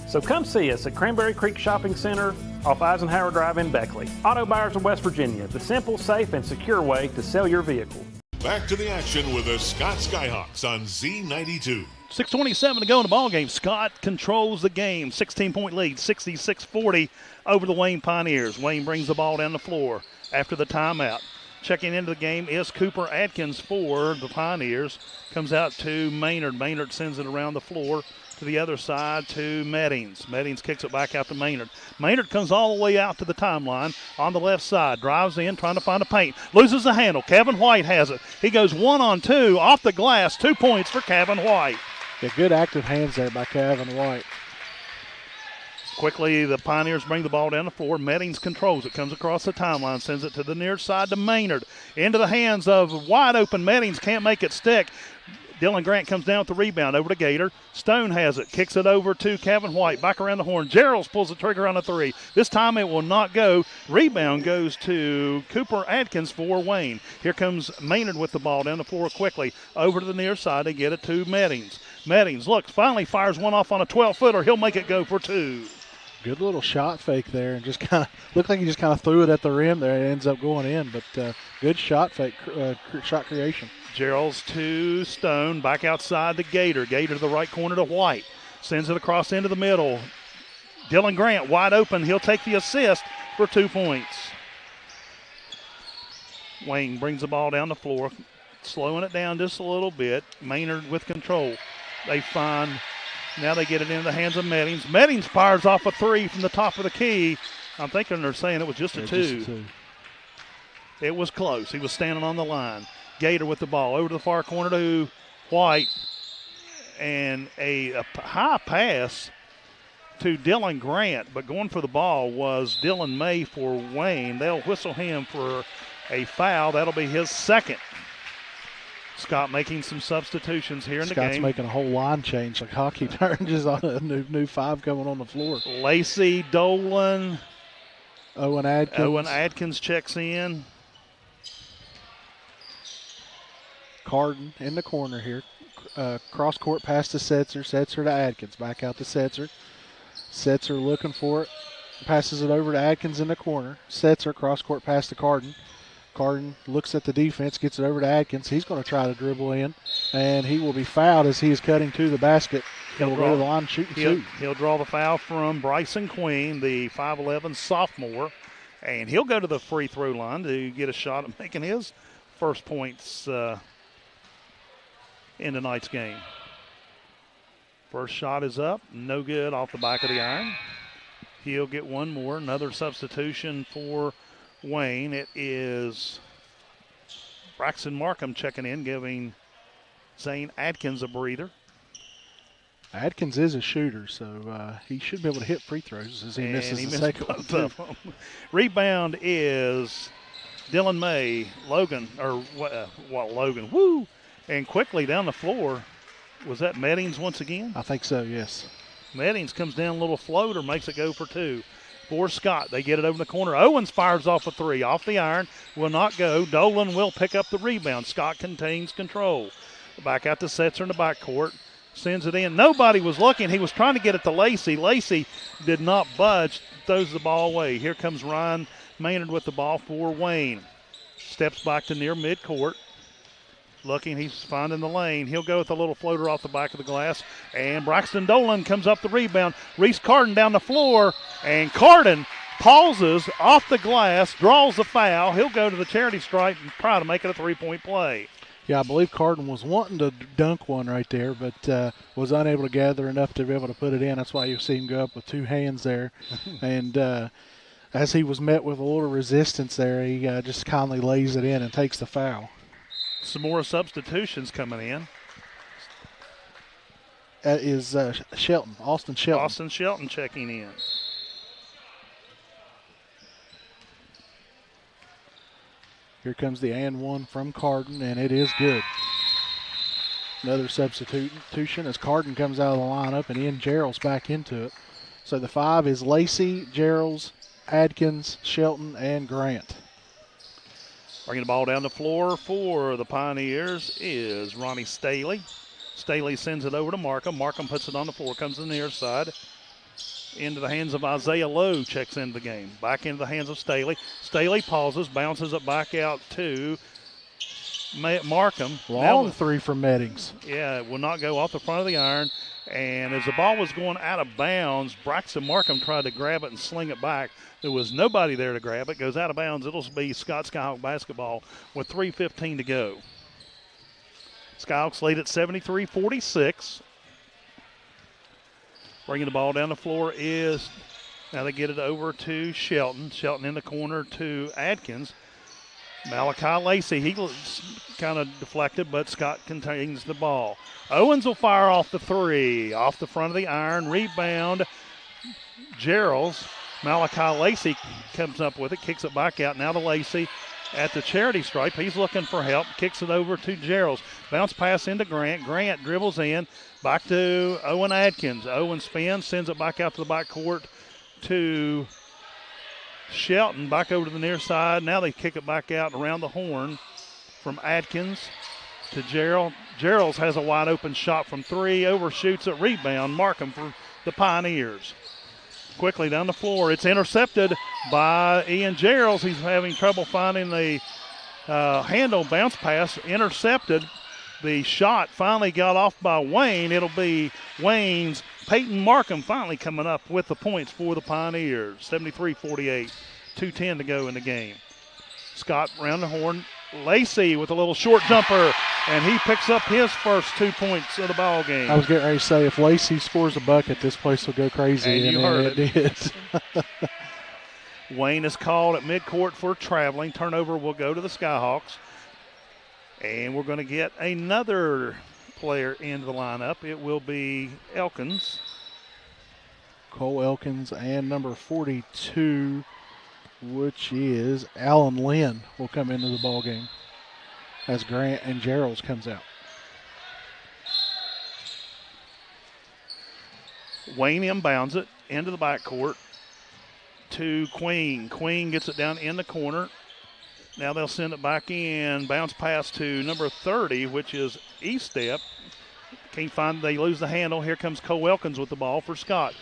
So come see us at Cranberry Creek Shopping Center off Eisenhower Drive in Beckley. Auto Buyers of West Virginia, the simple, safe, and secure way to sell your vehicle. Back to the action with the Scott Skyhawks on Z92. 6:27 to go in the ball game. Scott controls the game. 16-point lead, 66-40 over the Wayne Pioneers. Wayne brings the ball down the floor after the timeout. Checking into the game is Cooper Atkins for the Pioneers. Comes out to Maynard. Maynard sends it around the floor to the other side to Meddings. Meddings kicks it back out to Maynard. Maynard comes all the way out to the timeline on the left side. Drives in, trying to find a paint. Loses the handle. Kevin White has it. He goes 1-on-2 off the glass. 2 points for Kevin White. Yeah, good active hands there by Kevin White. Quickly, the Pioneers bring the ball down the floor. Meddings controls it. Comes across the timeline. Sends it to the near side to Maynard. Into the hands of wide open Meddings. Can't make it stick. Dylan Grant comes down with the rebound over to Gator. Stone has it. Kicks it over to Kevin White. Back around the horn. Gerald's pulls the trigger on a three. This time it will not go. Rebound goes to Cooper Atkins for Wayne. Here comes Maynard with the ball down the floor quickly. Over to the near side. They get it to Meddings. Meddings, look, finally fires one off on a 12-footer. He'll make it go for two. Good little shot fake there, and just kind of looked like he just kind of threw it at the rim there. It ends up going in, but good shot fake, shot creation. Gerald's to Stone, back outside to Gator. Gator to the right corner to White. Sends it across into the middle. Dylan Grant wide open. He'll take the assist for 2 points. Wayne brings the ball down the floor, slowing it down just a little bit. Maynard with control. They find... Now they get it into the hands of Meddings. Meddings fires off a three from the top of the key. I'm thinking they're saying it was just a two. It was close. He was standing on the line. Gator with the ball over to the far corner to White. And a high pass to Dylan Grant, but going for the ball was Dylan May for Wayne. They'll whistle him for a foul. That'll be his second. Scott making some substitutions here in the game. Scott's making a whole line change, like hockey turns, just on a new five coming on the floor. Lacey Dolan. Owen Adkins. Owen Adkins checks in. Carden in the corner here. Cross court pass to Setzer. Setzer to Adkins. Back out to Setzer. Setzer looking for it. Passes it over to Adkins in the corner. Setzer cross court pass to Carden. Carden looks at the defense, gets it over to Adkins. He's going to try to dribble in, and he will be fouled as he is cutting to the basket. He'll go to the line, shoot and shoot. He'll draw the foul from Bryson Queen, the 5'11 sophomore, and he'll go to the free throw line to get a shot at making his first points in tonight's game. First shot is up, no good, off the back of the iron. He'll get one more, another substitution for Wayne. It is Braxton Markham checking in, giving Zane Adkins a breather. Adkins is a shooter, so he should be able to hit free throws as he misses the second one. Rebound is Dylan May. Logan. Woo! And quickly down the floor. Was that Meddings once again? I think so, yes. Meddings comes down a little floater, makes it go for two. for Scott. They get it over the corner. Owens fires off a three. Off the iron. Will not go. Dolan will pick up the rebound. Scott contains control. Back out to Setzer in the backcourt. Sends it in. Nobody was looking. He was trying to get it to Lacey. Lacey did not budge. Throws the ball away. Here comes Ryan Maynard with the ball for Wayne. Steps back to near midcourt. Looking, he's finding the lane. He'll go with a little floater off the back of the glass. And Braxton Dolan comes up the rebound. Reese Carden down the floor. And Carden pauses off the glass, draws the foul. He'll go to the charity stripe and try to make it a three-point play. Yeah, I believe Carden was wanting to dunk one right there, but was unable to gather enough to be able to put it in. That's why you see him go up with two hands there. And as he was met with a little resistance there, he just kindly lays it in and takes the foul. Some more substitutions coming in. That is Shelton, Austin Shelton. Austin Shelton checking in. Here comes the and one from Carden, and it is good. Another substitution as Carden comes out of the lineup, and Ian Gerald's back into it. So the five is Lacey, Gerald's, Adkins, Shelton, and Grant. Bringing the ball down the floor for the Pioneers is Ronnie Staley. Staley sends it over to Markham. Markham puts it on the floor, comes to the near side. Into the hands of Isaiah Lowe, checks into the game. Back into the hands of Staley. Staley pauses, bounces it back out to Markham. Long three from Meddings. Yeah, it will not go off the front of the iron. And as the ball was going out of bounds, Braxton Markham tried to grab it and sling it back. There was nobody there to grab it. Goes out of bounds. It'll be Scott Skyhawk basketball with 3:15 to go. Skyhawks lead at 73-46. Bringing the ball down the floor is, now they get it over to Shelton. Shelton in the corner to Adkins. Malachi Lacey, he kind of deflected, but Scott contains the ball. Owens will fire off the three. Off the front of the iron, rebound. Gerald's. Malachi Lacey comes up with it, kicks it back out. Now to Lacey at the charity stripe. He's looking for help, kicks it over to Gerald's. Bounce pass into Grant. Grant dribbles in. Back to Owen Adkins. Owen spins, sends it back out to the backcourt to Shelton. Back over to the near side. Now they kick it back out around the horn from Adkins to Gerald. Gerald's has a wide open shot from three. Overshoots it. Rebound. Markham for the Pioneers. Quickly down the floor. It's intercepted by Ian Gerald's. He's having trouble finding the handle. Bounce pass intercepted. The shot finally got off by Wayne. It'll be Wayne's Peyton Markham finally coming up with the points for the Pioneers. 73-48, 2:10 to go in the game. Scott round the horn. Lacey with a little short jumper, and he picks up his first 2 points of the ball game. I was getting ready to say, if Lacey scores a bucket, this place will go crazy. And you heard it did. Wayne is called at midcourt for traveling. Turnover will go to the Skyhawks. And we're going to get another player into the lineup. It will be Elkins. Cole Elkins and number 42, which is Alan Lynn, will come into the ball game as Grant and Gerald's comes out. Wayne inbounds it into the backcourt to Queen. Queen gets it down in the corner. Now they'll send it back in. Bounce pass to number 30, which is Estep. Can't find, they lose the handle. Here comes Cole Elkins with the ball for Scott.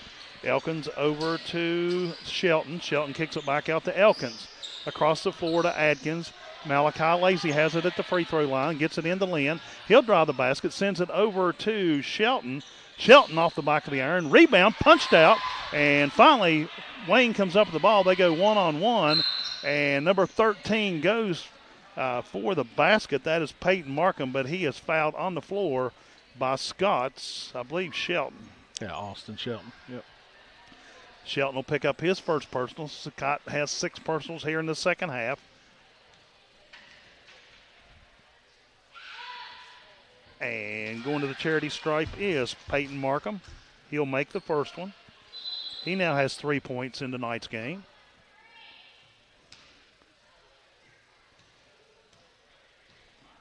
Elkins over to Shelton. Shelton kicks it back out to Elkins. Across the floor to Adkins. Malachi Lacey has it at the free throw line. Gets it into Lynn. He'll drive the basket. Sends it over to Shelton. Shelton off the back of the iron. Rebound, punched out. And finally, Wayne comes up with the ball. They go one-on-one. And number 13 goes for the basket. That is Peyton Markham, but he is fouled on the floor by Scott's, I believe, Shelton. Yeah, Austin Shelton. Yep. Shelton will pick up his first personal. Scott has 6 personals here in the second half. And going to the charity stripe is Peyton Markham. He'll make the first one. He now has 3 points in tonight's game.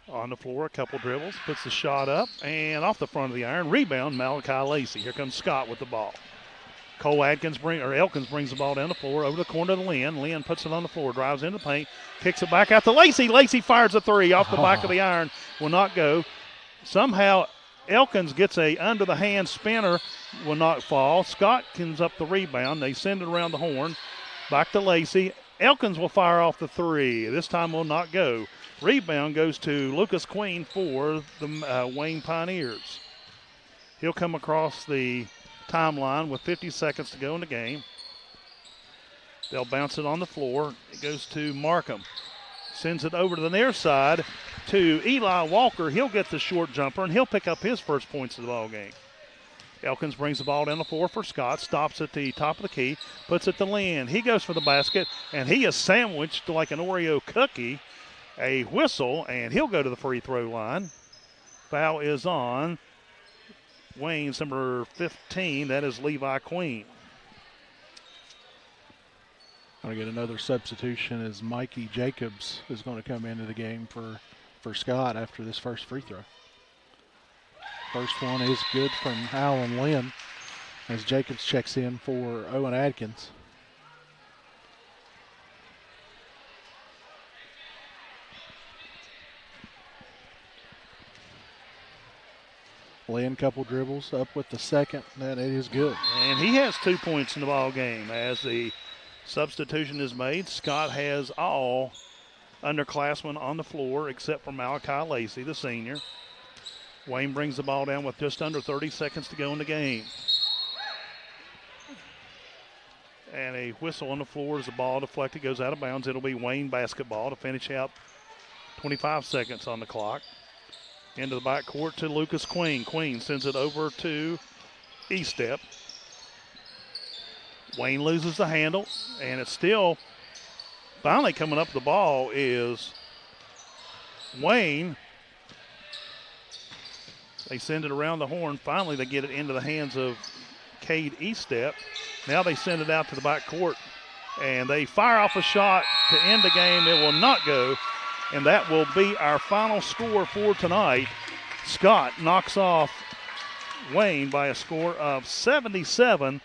On the floor, a couple dribbles, puts the shot up, and off the front of the iron. Rebound, Malachi Lacey. Here comes Scott with the ball. Elkins brings the ball down the floor over the corner to Lynn. Lynn puts it on the floor, drives into the paint, kicks it back out to Lacey. Lacey fires a three off the back of the iron. Will not go. Somehow Elkins gets a under-the-hand spinner, will not fall. Scott comes up the rebound. They send it around the horn. Back to Lacey. Elkins will fire off the three. This time will not go. Rebound goes to Lucas Queen for the Wayne Pioneers. He'll come across the timeline with 50 seconds to go in the game. They'll bounce it on the floor. It goes to Markham. Sends it over to the near side to Eli Walker. He'll get the short jumper, and he'll pick up his first points of the ball game. Elkins brings the ball down the floor for Scott, stops at the top of the key, puts it to Lynn. He goes for the basket, and he is sandwiched like an Oreo cookie. A whistle, and he'll go to the free throw line. Foul is on Wayne's number 15. That is Levi Queen. Going to get another substitution as Mikey Jacobs is going to come into the game for Scott after this first free throw. First one is good from Alan Lynn as Jacobs checks in for Owen Adkins. Lynn, couple dribbles, up with the second, and it is good. And he has 2 points in the ball game as the substitution is made. Scott has all underclassmen on the floor except for Malachi Lacey, the senior. Wayne brings the ball down with just under 30 seconds to go in the game. And a whistle on the floor as the ball deflected, goes out of bounds. It'll be Wayne basketball to finish out 25 seconds on the clock. Into the backcourt to Lucas Queen. Queen sends it over to E-Step. Wayne loses the handle, and it's still finally coming up the ball is Wayne. They send it around the horn. Finally, they get it into the hands of Cade E-Step. Now they send it out to the backcourt, and they fire off a shot to end the game. It will not go. And that will be our final score for tonight. Scott knocks off Wayne by a score of 77-51.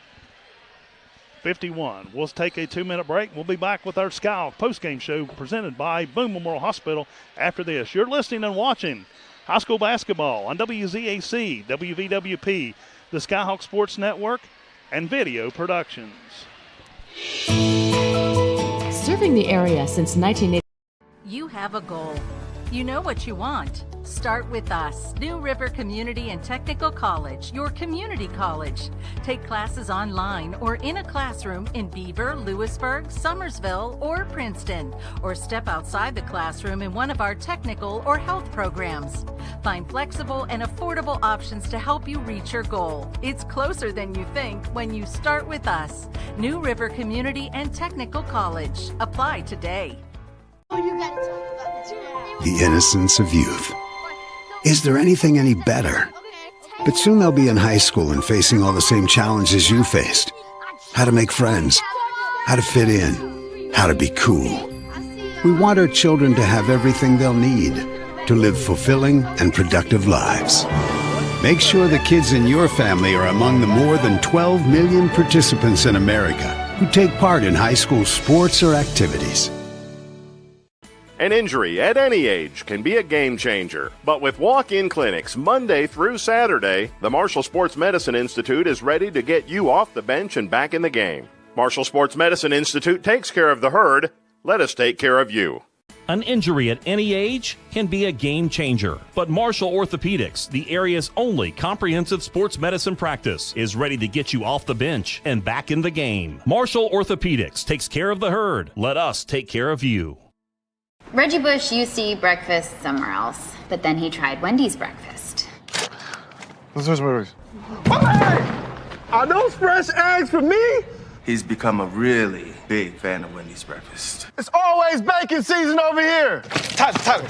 We'll take a 2-minute break. We'll be back with our Skyhawks postgame show presented by Boone Memorial Hospital after this. You're listening and watching high school basketball on WZAC, WVWP, the Skyhawks Sports Network, and Video Productions. Serving the area since 1980. You have a goal. You know what you want. Start with us. New River Community and Technical College, your community college. Take classes online or in a classroom in Beaver, Lewisburg, Summersville, or Princeton, or step outside the classroom in one of our technical or health programs. Find flexible and affordable options to help you reach your goal. It's closer than you think when you start with us. New River Community and Technical College. Apply today. The innocence of youth. Is there anything any better? But soon they'll be in high school and facing all the same challenges you faced. How to make friends, how to fit in, how to be cool. We want our children to have everything they'll need to live fulfilling and productive lives. Make sure the kids in your family are among the more than 12 million participants in America who take part in high school sports or activities. An injury at any age can be a game changer, but with walk-in clinics Monday through Saturday, the Marshall Sports Medicine Institute is ready to get you off the bench and back in the game. Marshall Sports Medicine Institute takes care of the herd. Let us take care of you. An injury at any age can be a game changer, but Marshall Orthopedics, the area's only comprehensive sports medicine practice, is ready to get you off the bench and back in the game. Marshall Orthopedics takes care of the herd. Let us take care of you. Reggie Bush used to eat breakfast somewhere else, but then he tried Wendy's breakfast. Are those fresh eggs for me? He's become a really big fan of Wendy's breakfast. It's always bacon season over here. Tyler,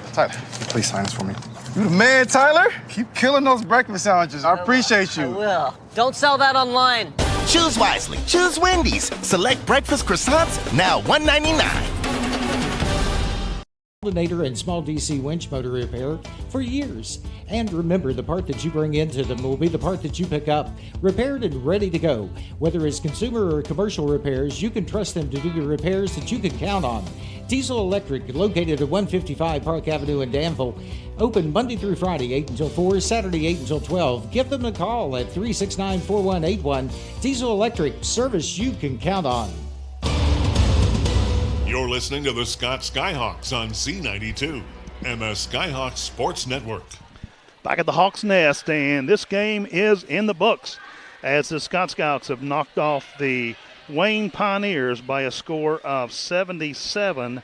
please sign this for me. You the man, Tyler. Keep killing those breakfast sandwiches. I appreciate you. I will. Don't sell that online. Choose wisely. Choose Wendy's. Select breakfast croissants, now $1.99. and small DC winch motor repair for years. And remember, the part that you bring into them will be the part that you pick up, repaired and ready to go. Whether it's consumer or commercial repairs, you can trust them to do the repairs that you can count on. Diesel Electric, located at 155 Park Avenue in Danville, open Monday through Friday, 8 until 4, Saturday, 8 until 12. Give them a call at 369-4181. Diesel Electric, service you can count on. You're listening to the Scott Skyhawks on C92, MS Skyhawks Sports Network. Back at the Hawks Nest, and this game is in the books as the Scott Skyhawks have knocked off the Wayne Pioneers by a score of 77-51.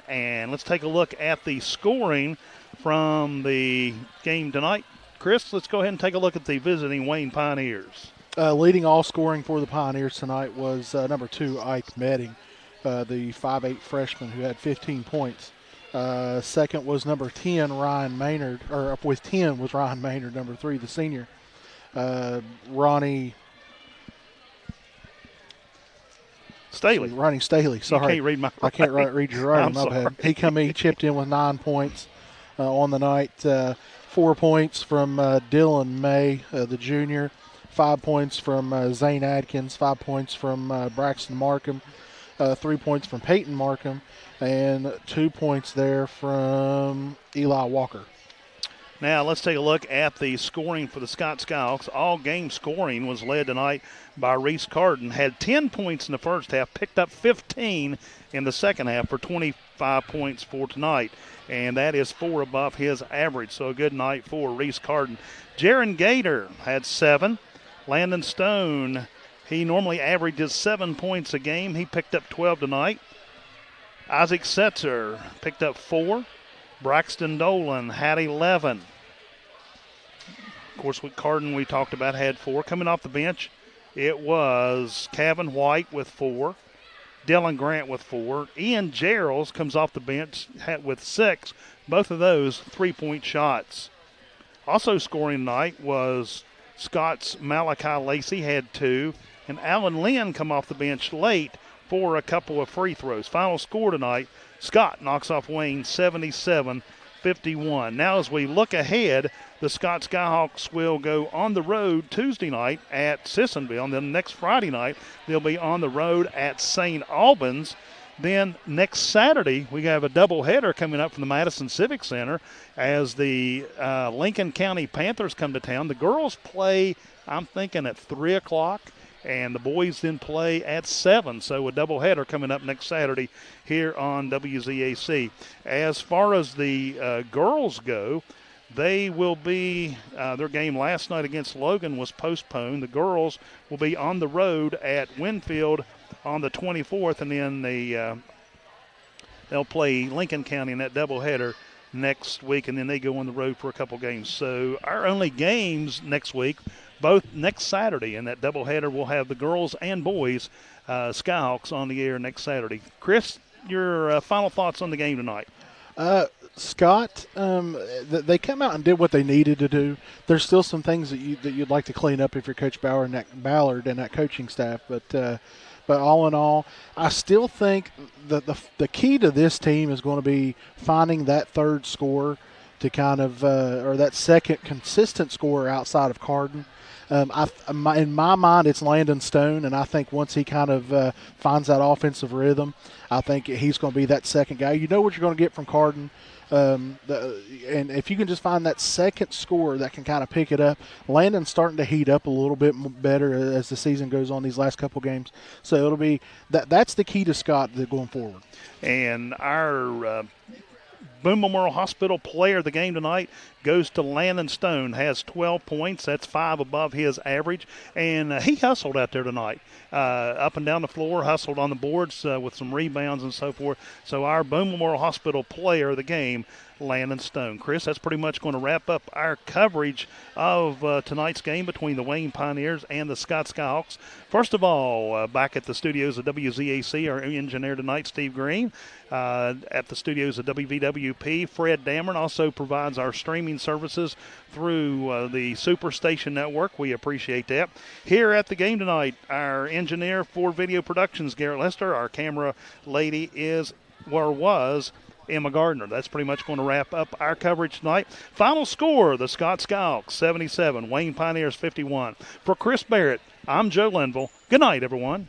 And let's take a look at the scoring from the game tonight. Chris, let's go ahead and take a look at the visiting Wayne Pioneers. Leading all scoring for the Pioneers tonight was number 2, Ike Medding, the 5'8 freshman who had 15 points. Second was number 10, Ryan Maynard, or with 10 was Ryan Maynard, number 3, the senior. Ronnie Staley. Sorry, you can't read my I can't read your writing. My bad. He chipped in with 9 points on the night. 4 points from Dylan May, the junior. 5 points from Zane Adkins. 5 points from Braxton Markham. 3 points from Peyton Markham, and 2 points there from Eli Walker. Now let's take a look at the scoring for the Scott Skyhawks. All game scoring was led tonight by Reese Carden. Had 10 points in the first half, picked up 15 in the second half for 25 points for tonight. And that is 4 above his average. So a good night for Reese Carden. Jaron Gator had 7. Landon Stone, he normally averages 7 points a game. He picked up 12 tonight. Isaac Setzer picked up 4. Braxton Dolan had 11. Of course, with Carden, we talked about, had 4. Coming off the bench, it was Kevin White with 4. Dylan Grant with 4. Ian Gerald comes off the bench with 6. Both of those 3-point shots. Also scoring tonight was Scott's Malachi Lacey had 2. And Alan Lynn come off the bench late for a couple of free throws. Final score tonight, Scott knocks off Wayne 77-51. Now as we look ahead, the Scott Skyhawks will go on the road Tuesday night at Sissonville. And then next Friday night, they'll be on the road at St. Albans. Then next Saturday, we have a doubleheader coming up from the Madison Civic Center as the Lincoln County Panthers come to town. The girls play, I'm thinking, at 3 o'clock. And the boys then play at 7. So a doubleheader coming up next Saturday here on WZAC. As far as the girls go, they will be, their game last night against Logan was postponed. The girls will be on the road at Winfield on the 24th, and then they'll play Lincoln County in that doubleheader next week, and then they go on the road for a couple games. So our only games next week, both next Saturday, and that doubleheader will have the girls and boys Skyhawks on the air next Saturday. Chris, your final thoughts on the game tonight? Scott, they come out and did what they needed to do. There's still some things that you'd like to clean up if you're Coach Ballard and that coaching staff, but all in all, I still think that the key to this team is going to be finding that third scorer to kind of or that second consistent scorer outside of Carden. In my mind, it's Landon Stone, and I think once he kind of finds that offensive rhythm, I think he's going to be that second guy. You know what you're going to get from Carden, and if you can just find that second scorer that can kind of pick it up. Landon's starting to heat up a little bit better as the season goes on these last couple games. So it'll be that's the key to Scott going forward. And our Boone Memorial Hospital player of the game tonight goes to Landon Stone, has 12 points. That's 5 above his average. And he hustled out there tonight, up and down the floor, hustled on the boards with some rebounds and so forth. So our Boone Memorial Hospital player of the game, Landon Stone. Chris, that's pretty much going to wrap up our coverage of tonight's game between the Wayne Pioneers and the Scott Skyhawks. First of all, back at the studios of WZAC, our engineer tonight, Steve Green. At the studios of WVWP, Fred Dameron also provides our streaming services through the Superstation Network. We appreciate that. Here at the game tonight, our engineer for video productions, Garrett Lester. Our camera lady is was Emma Gardner. That's pretty much going to wrap up our coverage tonight. Final score, the Scott Skyhawks 77, Wayne Pioneers 51. For Chris Barrett, I'm Joe Linville. Good night, everyone.